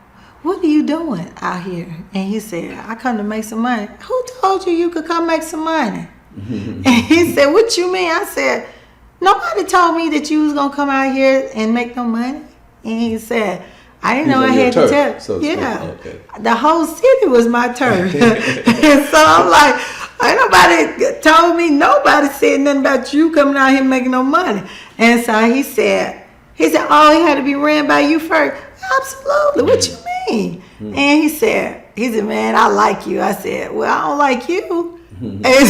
what are you doing out here? And he said, I come to make some money. Who told you could come make some money? And he said, what you mean? I said, nobody told me that you was going to come out here and make no money. And he said, I didn't know I had to tell. So yeah. Okay. The whole city was my turf. And so I'm like, ain't nobody told me, nobody said nothing about you coming out here making no money. And so he said, oh, he had to be ran by you first. Absolutely. What you mean? And he said, man, I like you. I said, well, I don't like you. And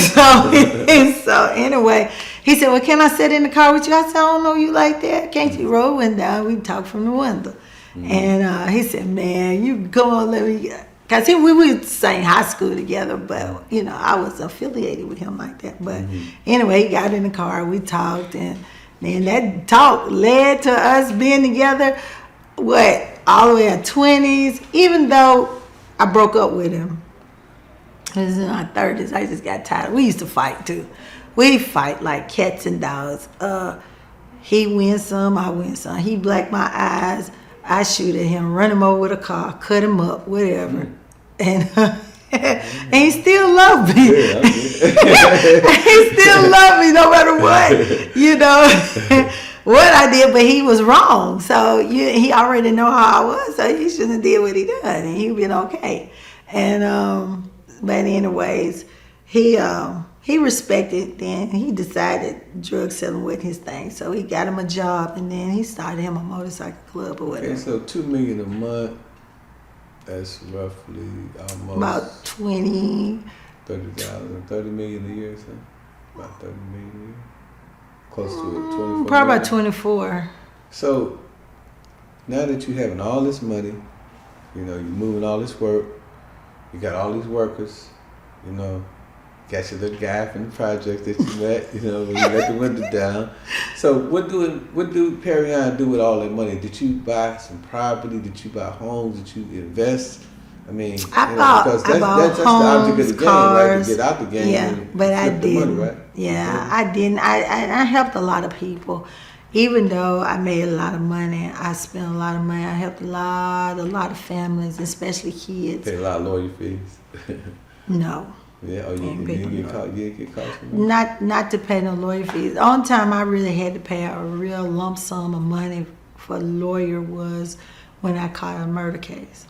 so anyway, he said, well, can I sit in the car with you? I said, I don't know you like that. Can't you roll window down? We talk from the window. And he said, man, you come on, let me, because we were same high school together, but, you know, I was affiliated with him like that. But anyway, he got in the car, we talked, and then that talk led to us being together, all the way at 20s, even though I broke up with him. It was in our 30s. I just got tired. We used to fight, too. We fight like cats and dogs. He wins some, I win some. He black my eyes. I shoot at him, run him over with a car, cut him up, whatever. And And he still loved me. Yeah, He still loved me no matter what, what I did, but he was wrong. So he already know how I was, so he shouldn't have did what he done, and he been okay. And but anyways, he respected. Then he decided drug selling with his thing, so he got him a job, and then he started him a motorcycle club or whatever. Okay, so $2 million a month. That's roughly almost About 20. 30,000, 30 million a year, so about 30 million a year. Close to it, 24 Probably million. about 24. So now that you're having all this money, you're moving all this work, you got all these workers, got your little guy from the project that you met, when you let the window down. So what do Perrion do with all that money? Did you buy some property? Did you buy homes? Did you invest? I mean, because that's the object of the game, right? To get out the game. Yeah, and but I flip the money, didn't. right? Yeah, I didn't. I helped a lot of people. Even though I made a lot of money, I spent a lot of money. I helped a lot of families, especially kids. Pay a lot of lawyer fees. No. Yeah, you didn't get caught. Not to pay no lawyer fees. The only time I really had to pay a real lump sum of money for a lawyer was when I caught a murder case.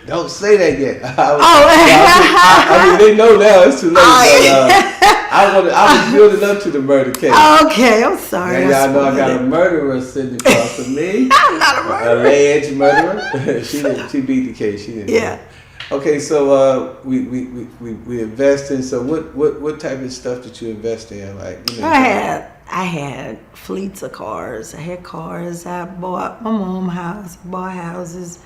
Don't say that yet. I mean, they know now it's too late. Oh, I was building up to the murder case. Okay, I'm sorry. Now y'all know I got a murderer sitting across from me. I'm not a murderer. Alleged murderer. She beat the case. She didn't. Yeah. Okay, so we invest in. So what type of stuff did you invest in? Like I had fleets of cars. I had cars. I bought my mom's house. I bought houses,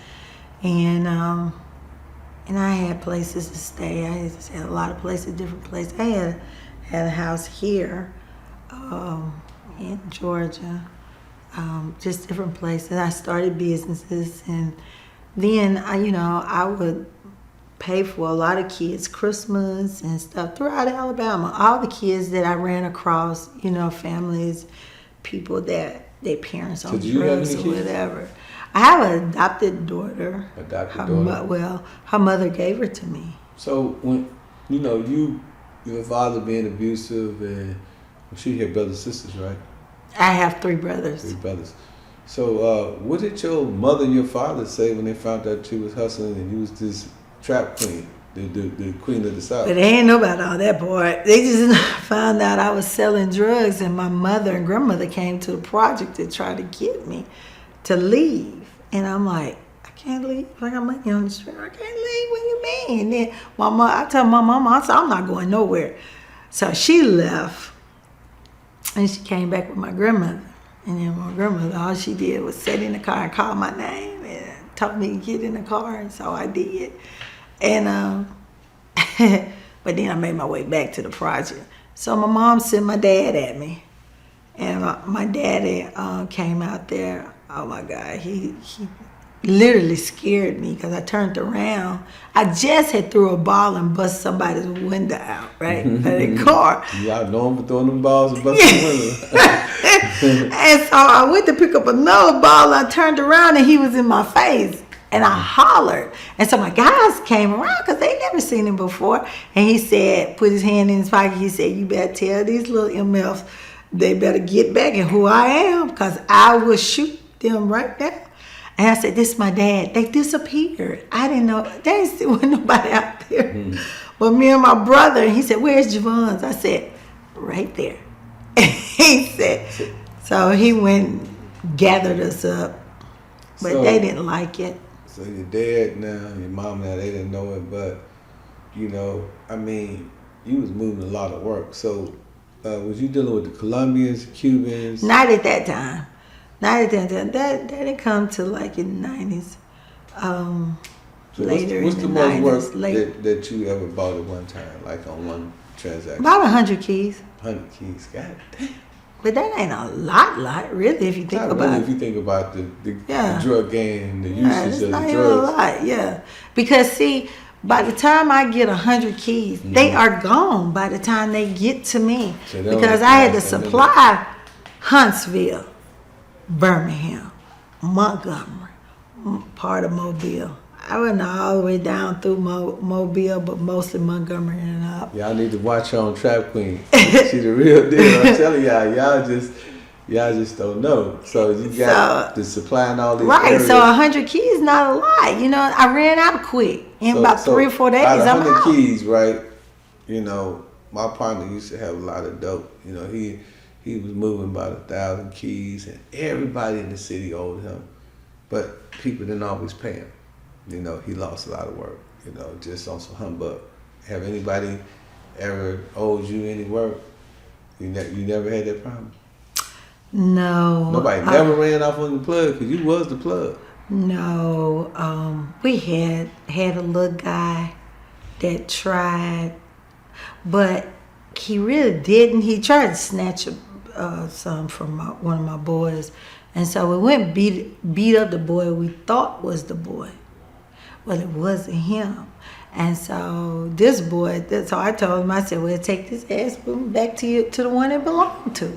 and I had places to stay. I had a lot of places, different places. I had a house here, in Georgia, just different places. I started businesses, and then I would pay for a lot of kids' Christmas and stuff throughout Alabama. All the kids that I ran across, families, people that their parents on drugs or whatever. I have an adopted daughter. Her mother gave her to me. So when your father being abusive, and she had brothers and sisters, right? I have 3 brothers. 3 brothers. So what did your mother and your father say when they found out you was hustling and you was this trap queen, the queen of the South? But they ain't know about all that, boy. They just found out I was selling drugs, and my mother and grandmother came to the project to try to get me to leave. And I'm like, I can't leave. I got money on the street. I can't leave. What do you mean? And then I told my mama, I said, I'm not going nowhere. So she left, and she came back with my grandmother. And then my grandmother, all she did was sit in the car and call my name and told me to get in the car, and so I did. And but then I made my way back to the project. So my mom sent my dad at me, and my daddy came out there. Oh my God, he literally scared me because I turned around. I just had threw a ball and bust somebody's window out, right? Of the car. Y'all know him for throwing them balls and busting the window. And so I went to pick up another ball. I turned around and he was in my face. And I hollered. And so my guys came around because they never seen him before. And he said, put his hand in his pocket. He said, you better tell these little MFs they better get back and who I am, because I will shoot them right now. And I said, this is my dad. They disappeared. I didn't know. There wasn't nobody out there. But me and my brother, he said, where's Javon's? I said, right there. He said, so he went and gathered us up. But they didn't like it. So your dad now, your mom now, they didn't know it, but I mean, you was moving a lot of work. So was you dealing with the Colombians, Cubans? Not at that time. Not at that time. That didn't come to like in the 90s. So later what's in the the most 90s. work that you ever bought at one time, like on one transaction? About 100 keys. 100 keys, God damn. But that ain't a lot, really, if you think about it. If you think about the Yeah. drug game, the Yeah, usage it's of not the even a drugs. lot, yeah. Because see, by the time I get 100 keys, they are gone by the time they get to me. So they don't Because I had to last that supply Huntsville, Birmingham, Montgomery, part of Mobile. I went all the way down through Mobile, but mostly Montgomery and up. Y'all need to watch her on Trap Queen. She the real deal. I'm telling y'all just don't know. So you got the supply in all these areas. So 100 keys not a lot. You know, I ran out quick in about 3 or 4 days. Out of I'm 100 out. keys, right? You know, my partner used to have a lot of dope. You know, he was moving about 1,000 keys, and everybody in the city owed him, but people didn't always pay him. You know, he lost a lot of work. You know, just on some humbug. Have anybody ever owed you any work? You never had that problem? No. Nobody never ran off on the plug because you was the plug. No. We had a little guy that tried, but he really didn't. He tried to snatch some from one of my boys, and so we went beat up the boy we thought was the boy. Well, it wasn't him. And so this boy, so I told him, I said, well, take this ass back to the one it belonged to.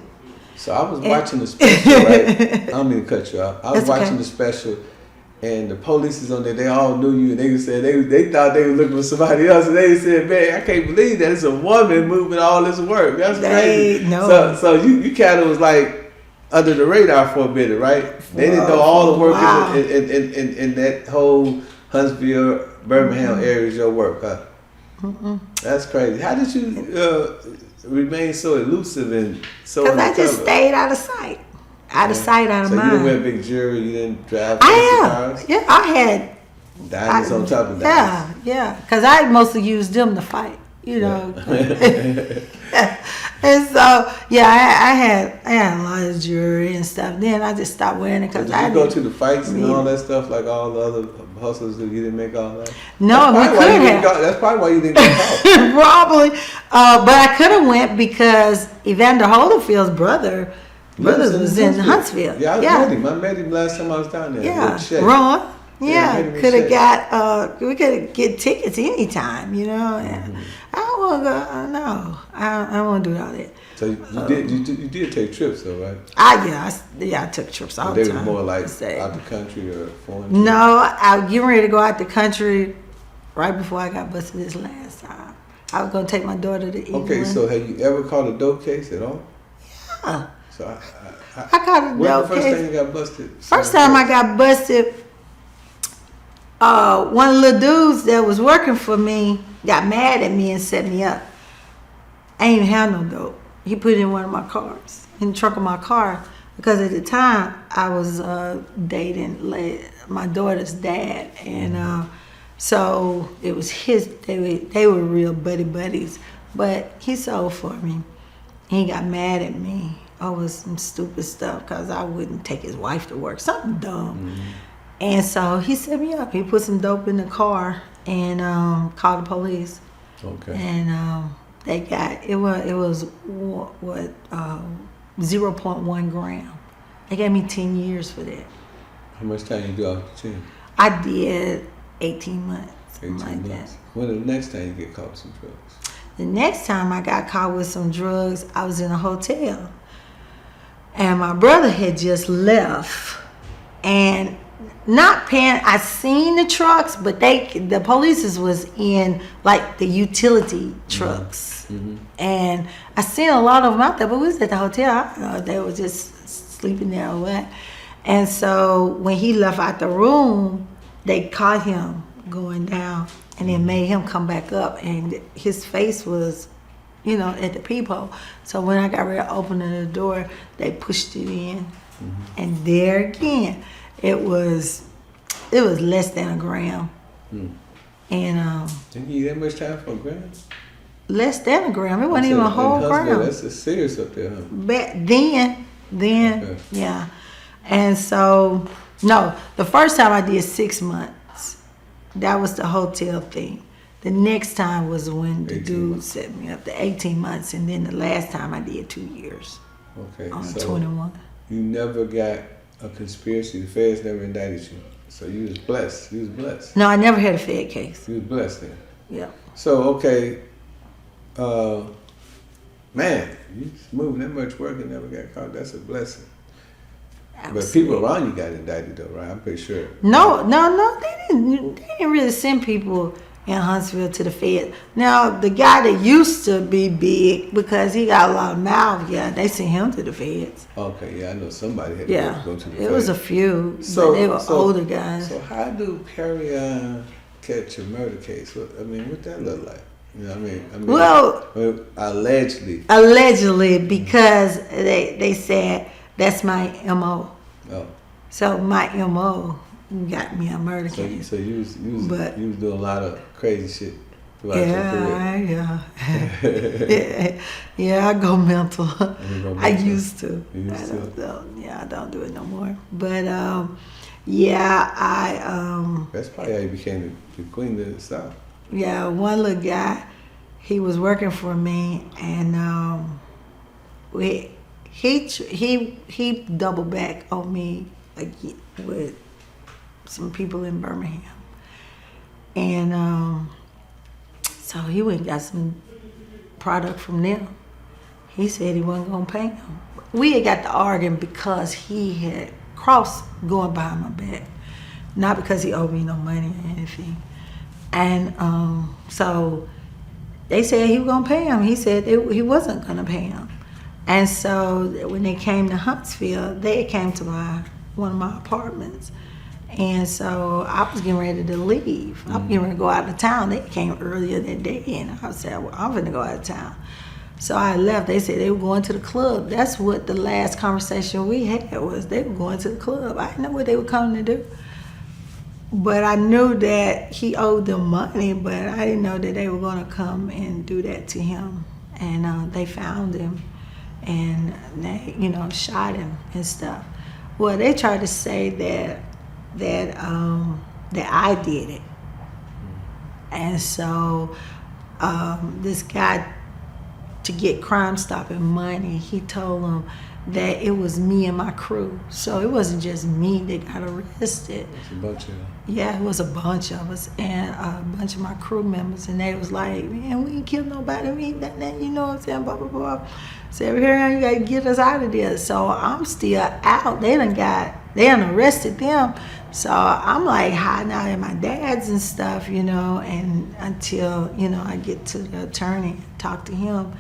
So I was watching the special, right? I don't mean to cut you off. I was watching the special, and the police is on there. They all knew you, and they said they thought they were looking for somebody else, and they said, "Man, I can't believe that it's a woman moving all this work. That's crazy." No. So you kind of was like under the radar for a minute, right? They didn't know all the work in that whole Huntsville, Birmingham area is your work, huh? That's crazy. How did you remain so elusive and so? Because I just stayed out of sight. Out of sight, out of mind. So you didn't wear a big jewelry, you didn't drive cars? Yeah, I had diamonds on top of diamonds. Yeah. Because I mostly used them to fight, you know. And so, yeah, I had a lot of jewelry and stuff. Then I just stopped wearing it because I didn't go to the fights and all that stuff like all the other hustlers that you didn't make all that? No, we could have. That's probably why you didn't get caught. Probably. But I could have went because Evander Holyfield's brother was in Huntsville. Yeah, I met him last time I was down there. Yeah, Ron. Yeah, could have got. We could get tickets anytime, you know. And I don't want to go. No, I don't want to do all that. So you did take trips though, right? I took trips all the time. They were more like out the country or foreign. No, I was getting ready to go out the country right before I got busted this last time. I was gonna take my daughter to England. Okay, so have you ever caught a dope case at all? Yeah. So I caught a dope case. When the first time you got busted? First time I got busted, one of the little dudes that was working for me got mad at me and set me up. I ain't even have no dope. He put it in one of my cars, in the trunk of my car, because at the time I was dating my daughter's dad, and so it was his. They were real buddies, but he sold for me. He got mad at me over some stupid stuff because I wouldn't take his wife to work, something dumb. And so he set me up. He put some dope in the car and called the police. Okay. And they got it was 0.1 gram. They gave me 10 years for that. How much time you do off the 10? I did 18 months. 18 months. That. When the next time you get caught with some drugs? The next time I got caught with some drugs, I was in a hotel. And my brother had just left. And not paying, I seen the trucks, but the police was in like the utility trucks. And I seen a lot of them out there, but we was at the hotel. I don't know if they were just sleeping there or what. And so when he left out the room, they caught him going down and then made him come back up, and his face was, at the peephole. So when I got ready to open the door, they pushed it in. And there again, it was less than a gram. And didn't you get that much time for a gram? Less than a gram. It wasn't even a whole gram. That's serious up there, huh? But then, okay. Yeah. And so, no, the first time I did 6 months. That was the hotel thing. The next time was when the dude set me up, the 18 months, and then the last time I did 2 years. Okay. On 21. You never got a conspiracy. The feds never indicted you. So you was blessed. You was blessed. No, I never had a Fed case. You was blessed then. Yeah. So, okay, man, you moving that much work and never got caught. That's a blessing. But people around you got indicted though, right? I'm pretty sure. No, they didn't really send people in Huntsville to the Fed. Now, the guy that used to be big, because he got a lot of mouth, yeah, they sent him to the Feds. Okay, yeah, I know somebody had Yeah, to go to the it was a Feds. few, but they were older guys. So how do Perrion catch a murder case? I mean, what that look like? You know what I mean? Well, allegedly, because they said that's my MO. Oh, So my MO got me a murder case. so you was doing a lot of crazy shit throughout your career. Yeah, I go mental. I mental. used to. I don't do it no more. But That's probably how you became the queen of the South. Yeah, one little guy, he was working for me, and he doubled back on me with some people in Birmingham, and so he went and got some product from them. He said he wasn't gonna pay him. We had got to arguing because he had crossed going behind my back, not because he owed me no money or anything. And so they said he was gonna pay him. He said he wasn't gonna pay him. And so when they came to Huntsville, they came to one of my apartments. And so I was getting ready to leave. I was getting ready to go out of town. They came earlier that day, and I said, well, I'm gonna go out of town. So I left. They said they were going to the club. That's what the last conversation we had was. They were going to the club. I didn't know what they were coming to do. But I knew that he owed them money, but I didn't know that they were going to come and do that to him. And they found him, and they, shot him and stuff. Well, they tried to say that I did it. And so this guy, to get Crime Stopping money, he told them that it was me and my crew. So it wasn't just me that got arrested. It's a bunch of them. Yeah, it was a bunch of us and a bunch of my crew members. And they was like, man, we ain't killed nobody. We ain't done that, you know what I'm saying, blah, blah, blah. So every here you got to get us out of there. So I'm still out. They done arrested them. So I'm like hiding out at my dad's and stuff, and until, I get to the attorney and talk to him.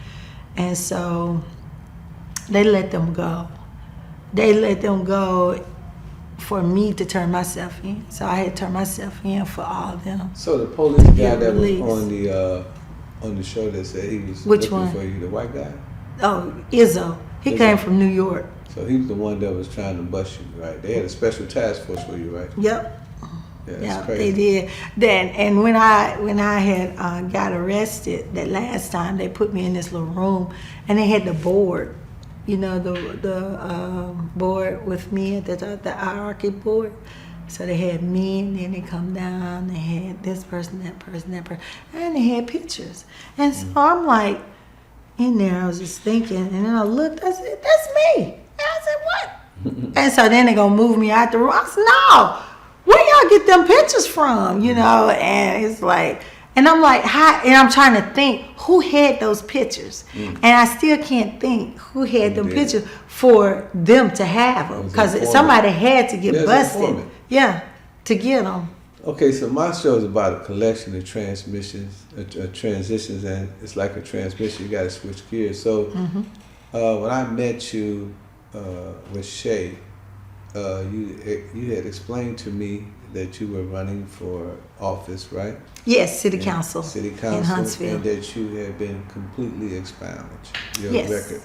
And so they let them go. They let them go for me to turn myself in. So I had to turn myself in for all of them. So the police guy that was on the show that said he was looking for you, the white guy? Oh, Izzo. He came from New York. So he was the one that was trying to bust you, right? They had a special task force for you, right? Yep. Yeah, crazy. They did. Then when I had got arrested that last time, they put me in this little room, and they had the board, the board with me, the hierarchy board. So they had me, and then they come down. They had this person, that person, and they had pictures. And so I'm like in there. I was just thinking, and then I looked. I said, "That's me." And I said, "What?" And so then they gonna move me out the room. I said, "No. Where y'all get them pictures from?" And it's like, and I'm like, hi, and I'm trying to think who had those pictures, and I still can't think who had them pictures for them to have them, because somebody had to get busted, to get them. Okay, so my show is about a collection of transitions, and it's like a transmission. You got to switch gears. So when I met you with Shay, you had explained to me that you were running for office, right? Yes, City Council in Huntsville. And that you had been completely expunged, your Yes. record.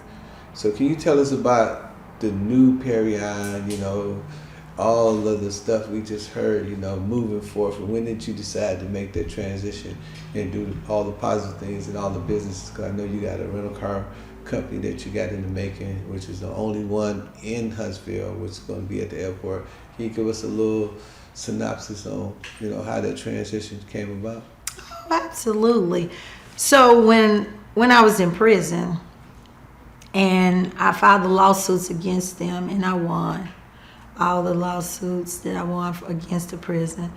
So can you tell us about the new Perrion, all of the stuff we just heard, moving forward? When did you decide to make that transition and do all the positive things and all the businesses? Because I know you got a rental car company that you got into making, which is the only one in Huntsville, which is going to be at the airport. Can you give us a little synopsis on, how that transition came about? Oh, absolutely. So when I was in prison, and I filed the lawsuits against them, and I won all the lawsuits that I won against the prison.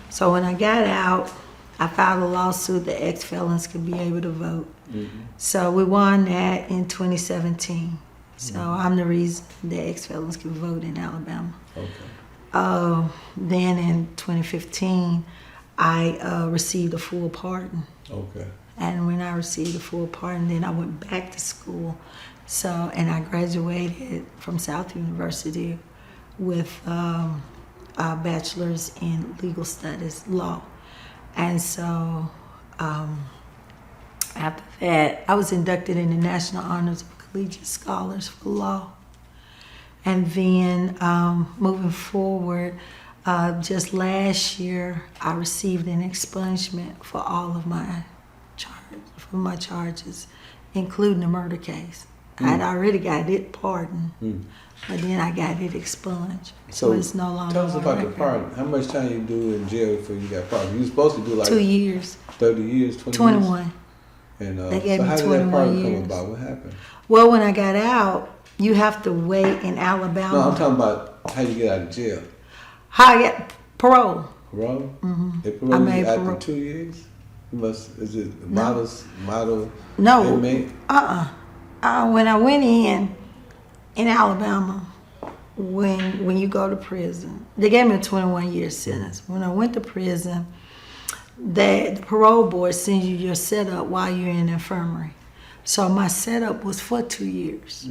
So when I got out, I filed a lawsuit that ex-felons could be able to vote. So we won that in 2017. So I'm the reason that ex-felons can vote in Alabama. Okay. Then in 2015, I received a full pardon. Okay. And when I received a full pardon, then I went back to school. So, and I graduated from South University with a bachelor's in legal studies, law. And so after that, I was inducted in the National Honors of Collegiate Scholars for Law. And then moving forward, just last year, I received an expungement for all of my charges, including the murder case. I'd already got it pardoned, but then I got it expunged. So it's no longer. Tell us about the pardon. How much time you do in jail before you got pardoned? You were supposed to do like 2 years. 30 years, 20 21. years? And They gave so me how did 21 that pardon years. come about? What happened? Well, when I got out, you have to wait in Alabama. No, I'm talking about how you get out of jail. How I got parole. Parole? They I parole made you after parole. 2 years? You must, is it model No. inmate? When I went in Alabama, when you go to prison, they gave me a 21-year sentence. When I went to prison, the parole board sends you your setup while you're in the infirmary. So my setup was for 2 years.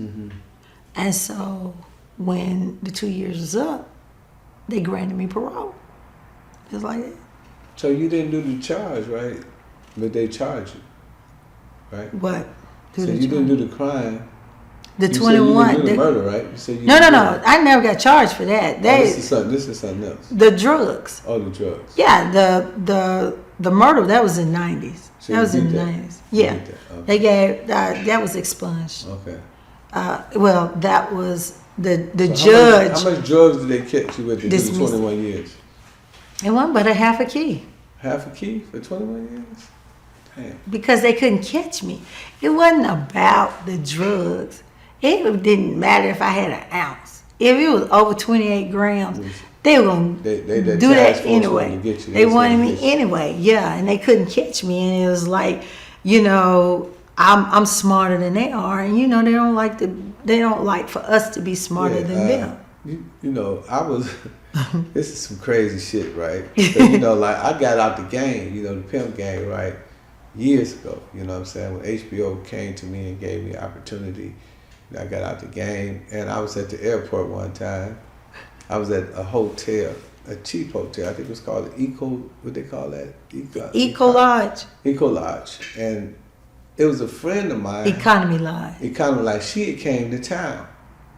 And so when the 2 years was up, they granted me parole. Just like that. So you didn't do the charge, right? But they charged you, right? What? So you didn't do the crime. The You 21. said you didn't do the murder, right? You said you No. didn't do it. I never got charged for that. This is something else. The drugs. Oh, the drugs. Yeah, the murder, that was in the 90s. So That you was in did the that. 90s. You Yeah. did that. Okay. They gave, that was expunged. Okay. Well, that was the So judge. How much drugs did they catch you with to do the Dismissed. 21 years? It wasn't but a half a key. Half a key for 21 years? Damn. Because they couldn't catch me. It wasn't about the drugs. It didn't matter if I had an ounce. If it was over 28 grams, they were going They to do task that force anyway. wanted to get you. They was wanted gonna me get you. anyway, yeah, and they couldn't catch me. And it was like, I'm smarter than they are, and they don't like for us to be smarter than them. You know, I was. This is some crazy shit, right? So, like I got out the game, the pimp game, right? Years ago, you know what I'm saying? When HBO came to me and gave me an opportunity, I got out the game, and I was at the airport one time. I was at a hotel, a cheap hotel. I think it was called the Eco. What they call that? Eco Lodge. Eco Lodge, and it was a friend of mine. Economy Lodge. Economy, like she had came to town,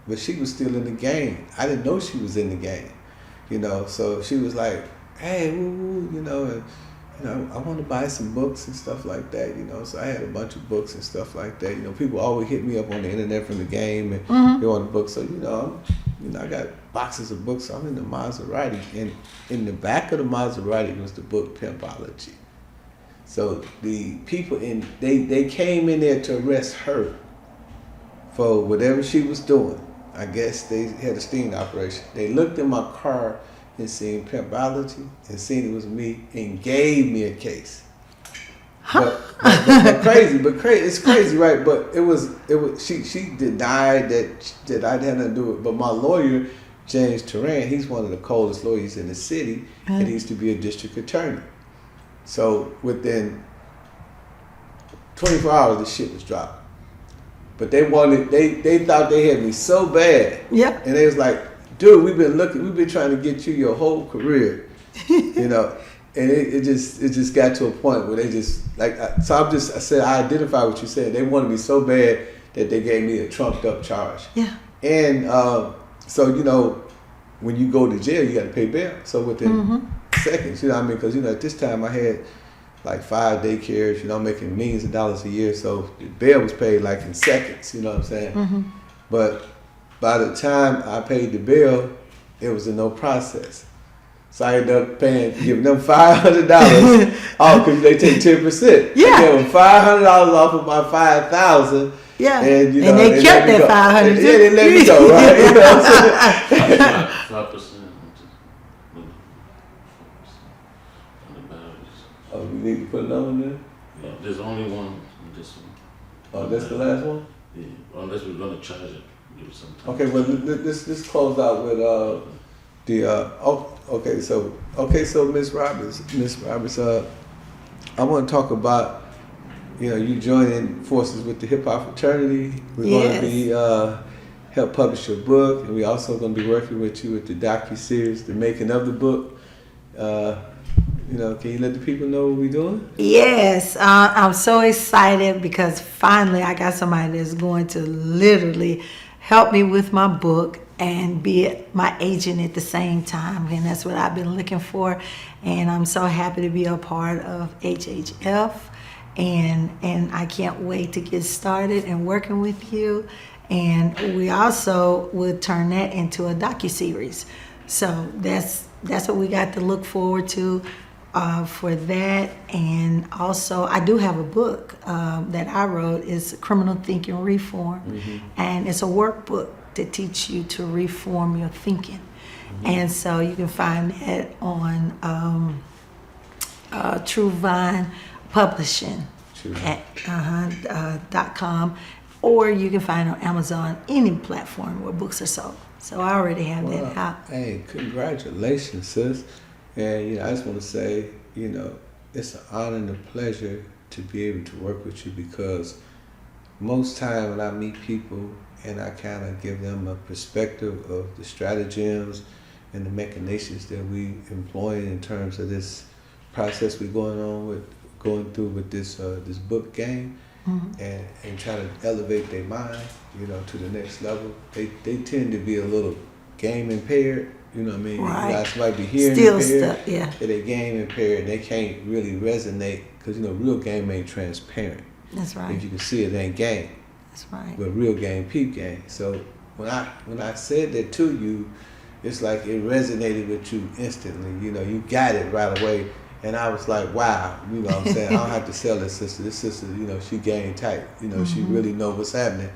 but she was still in the game. I didn't know she was in the game. So she was like, hey, and, I want to buy some books and stuff like that, So I had a bunch of books and stuff like that. People always hit me up on the internet from the game and they want books. So, I got boxes of books. So I'm in the Maserati, and in the back of the Maserati was the book Pimpology. So the people they came in there to arrest her for whatever she was doing. I guess they had a sting operation. They looked in my car and seen Pimpology and seen it was me and gave me a case. But crazy, it's crazy, right? But it was she denied that I had nothing to do with it. But my lawyer, James Turan, he's one of the coldest lawyers in the city, and he used to be a district attorney. So within 24 hours, the shit was dropped. But they thought they had me so bad. Yeah. And they was like, dude, we've been trying to get you your whole career, And it just got to a point where they just I said I identify what you said. They wanted me so bad that they gave me a trumped up charge. Yeah. And so when you go to jail, you got to pay bail. So within seconds, you know what I mean? Because at this time I had like 5 daycares, making millions of dollars a year. So the bail was paid like in seconds, you know what I'm saying? But by the time I paid the bill, it was a no process. So I ended up giving them $500 off because they take 10%. Yeah. I gave them $500 off of my $5,000. Yeah. And, and they kept that 500. Yeah, they let me go, right? You know what I'm saying? 5%. On the batteries. Oh, you need to put another one there? Yeah, there's only one on this one. Oh, that's the last one? Yeah, unless we're gonna charge it. give some time. Okay, well, let's close out with so Miss Roberts, I want to talk about, you joining forces with the Hip Hop Fraternity. We're going to be help publish your book, and we're also going to be working with you with the docu-series, the making of the book. Can you let the people know what we're doing? Yes, I'm so excited because finally I got somebody that's going to literally help me with my book and be my agent at the same time, and that's what I've been looking for. And I'm so happy to be a part of HHF, and I can't wait to get started and working with you. And we also would turn that into a docu-series. So that's what we got to look forward to for that. And also, I do have a book that I wrote. It's Criminal Thinking Reform, and it's a workbook to teach you to reform your thinking. And so you can find that on True Vine Publishing at .com, or you can find it on Amazon, any platform where books are sold. So I already have that out. Hey, congratulations, sis. And I just want to say, it's an honor and a pleasure to be able to work with you, because most time when I meet people and I kind of give them a perspective of the stratagems and the machinations that we employ in terms of this process we're going through with this book game, and try to elevate their mind, to the next level. They tend to be a little game impaired. You know what I mean? Right. You guys might be hearing Still impaired, stuck, yeah. They game impaired, and they can't really resonate, because real game ain't transparent. That's right. If you can see it, ain't game. That's right. But real game, peep game. So when I said that to you, it's like it resonated with you instantly. You got it right away, and I was like, wow. You know what I'm saying? I don't have to sell this sister. This sister, she game tight. She really know what's happening,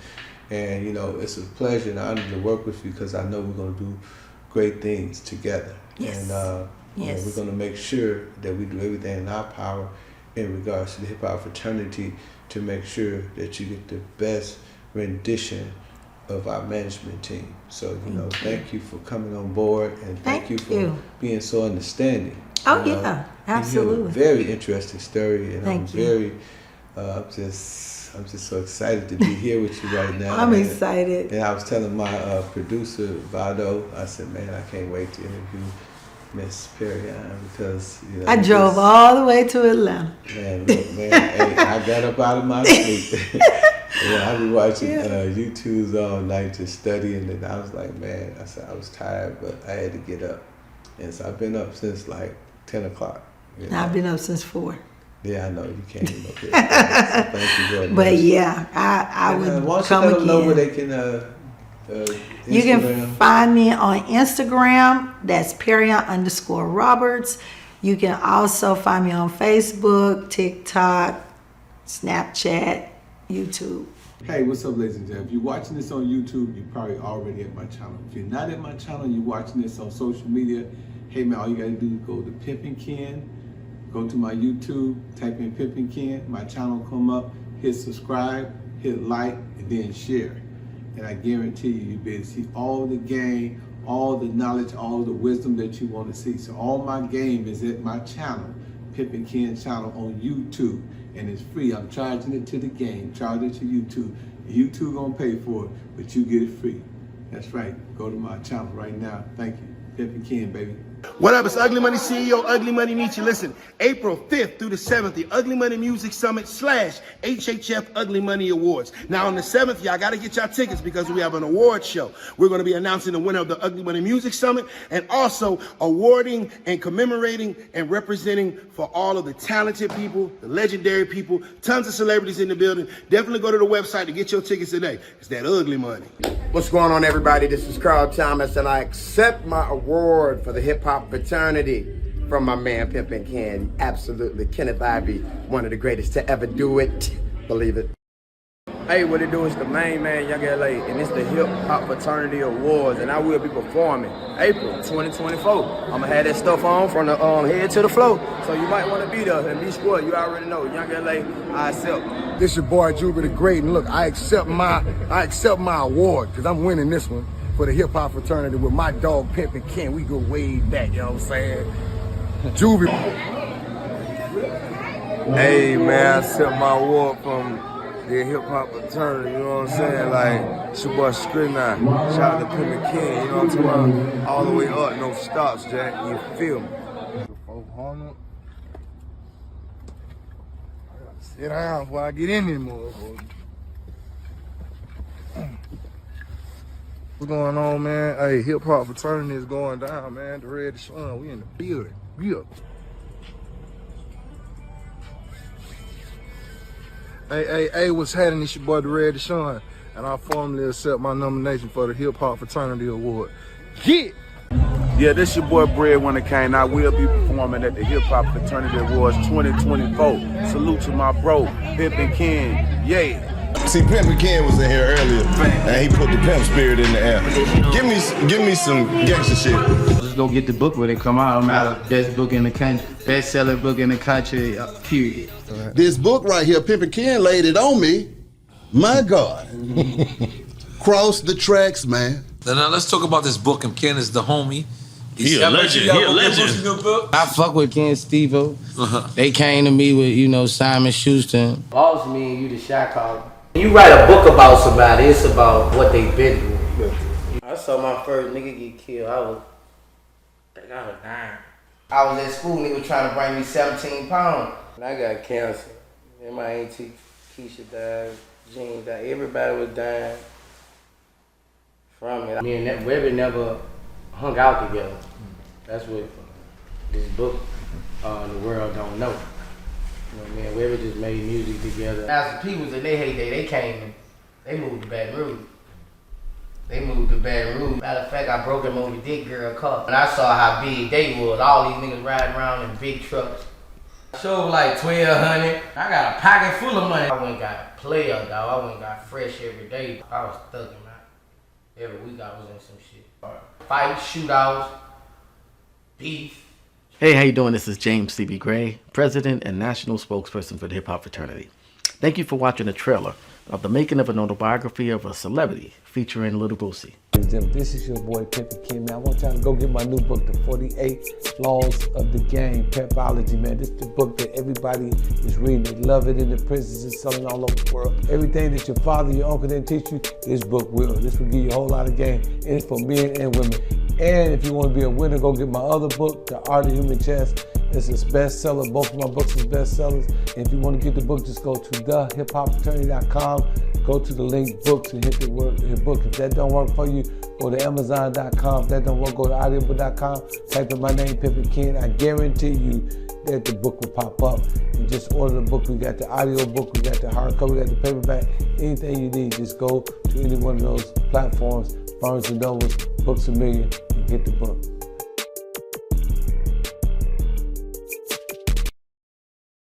and it's a pleasure and honor to work with you, because I know we're gonna do great things together. Yes. And Yes. we're going to make sure that we do everything in our power in regards to the Hip Hop Fraternity to make sure that you get the best rendition of our management team. So, thank you for coming on board, and thank you for being so understanding. Oh, yeah, absolutely. You have a very interesting story, and Thank you. very, I'm just so excited to be here with you right now. I'm excited. And I was telling my producer, Vado, I said, man, I can't wait to interview Miss Perrion, because I drove all the way to Atlanta. Man, look, man, hey, I got up out of my sleep. I be watching YouTubes all night, just studying, and I was like, man, I was tired, but I had to get up. And so I've been up since like 10 o'clock. I've been up since 4. Yeah, I know you can't even up there. So thank you very much. But yeah, I would why don't come you let them know where again. they can You can Instagram. find me on Instagram. That's Perrion_Roberts. You can also find me on Facebook, TikTok, Snapchat, YouTube. Hey, what's up, ladies and gentlemen? If you're watching this on YouTube, you're probably already at my channel. If you're not at my channel, you're watching this on social media, hey man, all you gotta do is go to Pimpin Ken, go to my YouTube, type in Pimpin Ken, my channel will come up, hit subscribe, hit like, and then share. And I guarantee you'll be able to see all the game, all the knowledge, all the wisdom that you want to see. So all my game is at my channel, Pimpin Ken channel on YouTube. And it's free. I'm charging it to the game, charging it to YouTube. YouTube gonna pay for it, but you get it free. That's right. Go to my channel right now. Thank you. Pimpin Ken, baby. What up, it's Ugly Money CEO, Ugly Money meets you. Listen, April 5th through the 7th, the Ugly Money Music Summit / HHF Ugly Money Awards. Now on the 7th, y'all gotta get y'all tickets because we have an award show. We're gonna be announcing the winner of the Ugly Money Music Summit and also awarding and commemorating and representing for all of the talented people, the legendary people, tons of celebrities in the building. Definitely go to the website to get your tickets today. It's that Ugly Money. What's going on, everybody? This is Carl Thomas, and I accept my award for the Hip Hop Fraternity from my man Pimpin Ken. Absolutely, Kenneth Ivey, one of the greatest to ever do it. Believe it. Hey, what it do is the main man, Young LA, and it's the Hip Hop Fraternity Awards, and I will be performing April 2024. I'm gonna have that stuff on from the head to the floor, so you might want to be there and be square. You already know, Young LA, I accept. This your boy Juba the Great, and look, I accept my award because I'm winning this one for the Hip Hop Fraternity with my dog Pimpin Ken. We go way back, you know what I'm saying? Juba. Hey man, I accept my award from the Hip Hop Fraternity, you know what I'm saying? Like, it's your boy Skrina, shout out to Pimpin Ken, you know what I'm talking about? All the way up, no stops, Jack, you feel me? 400. I gotta sit down before I get in there, motherfucker. What's going on, man? Hey, Hip Hop Fraternity is going down, man. The Red Sun, we in the building. Yeah. Hey, what's happening? It's your boy, the Red Sean, and I formally accept my nomination for the Hip Hop Fraternity Award. Yeah, this your boy Breadwinner Kane. I will be performing at the Hip Hop Fraternity Awards 2024. Salute to my bro, Pimpin Ken. Yeah. See, Pimpin Ken was in here earlier, and he put the pimp spirit in the air. Give me some gangster shit. Just go get the book when it come out. I'm out. Best book in the country, best-selling book in the country. Period. This book right here, Pimpin Ken laid it on me. My God. Cross the tracks, man. Now let's talk about this book. And Ken is the homie. He a legend. He a legend. I fuck with Ken Steve-O. They came to me with, you know, Simon Schuster. Boss me and you the shot caller. You write a book about somebody, it's about what they've been through. I saw my first nigga get killed. I was 9. I was at school, nigga was trying to bring me 17 pounds. And I got cancer. And my auntie Keisha died, Jean died. Everybody was dying from it. Me and that Webby never hung out together. That's what this book, the world don't know. You know what I mean? Webby just made music together. As the people in their heyday, they came and they moved to Baton Rouge. Matter of fact, I broke them on the Dick Girl car. And I saw how big they was. All these niggas riding around in big trucks. Show was like 1,200. I got a pocket full of money. I went and got a player, dog. I went and got fresh every day. I was thugging, man. Every week I was in some shit. Fights, shootouts, beef. Hey, how you doing? This is James C.B. Gray, President and National Spokesperson for the Hip Hop Fraternity. Thank you for watching the trailer of the making of an autobiography of a celebrity featuring Little Boosie. This is your boy Pimpin Ken, man. I want y'all to go get my new book, The 48 Flaws of the Game, Pepology, man. This is the book that everybody is reading. They love it in the prisons. It's selling all over the world. Everything that your father, your uncle didn't teach you, this book will. This will give you a whole lot of game. And it's for men and women. And if you want to be a winner, go get my other book, The Art of Human Chess. It's a bestseller. Both of my books are bestsellers. And if you want to get the book, just go to thehiphopfraternity.com. Go to the link books and hit the book. If that don't work for you, go to Amazon.com. If that don't work, go to audiobook.com. Type in my name, Pimpin Ken. I guarantee you that the book will pop up. And just order the book. We got the audio book, we got the hardcover, we got the paperback. Anything you need, just go to any one of those platforms, Barnes & Nobles, Books A Million, and get the book.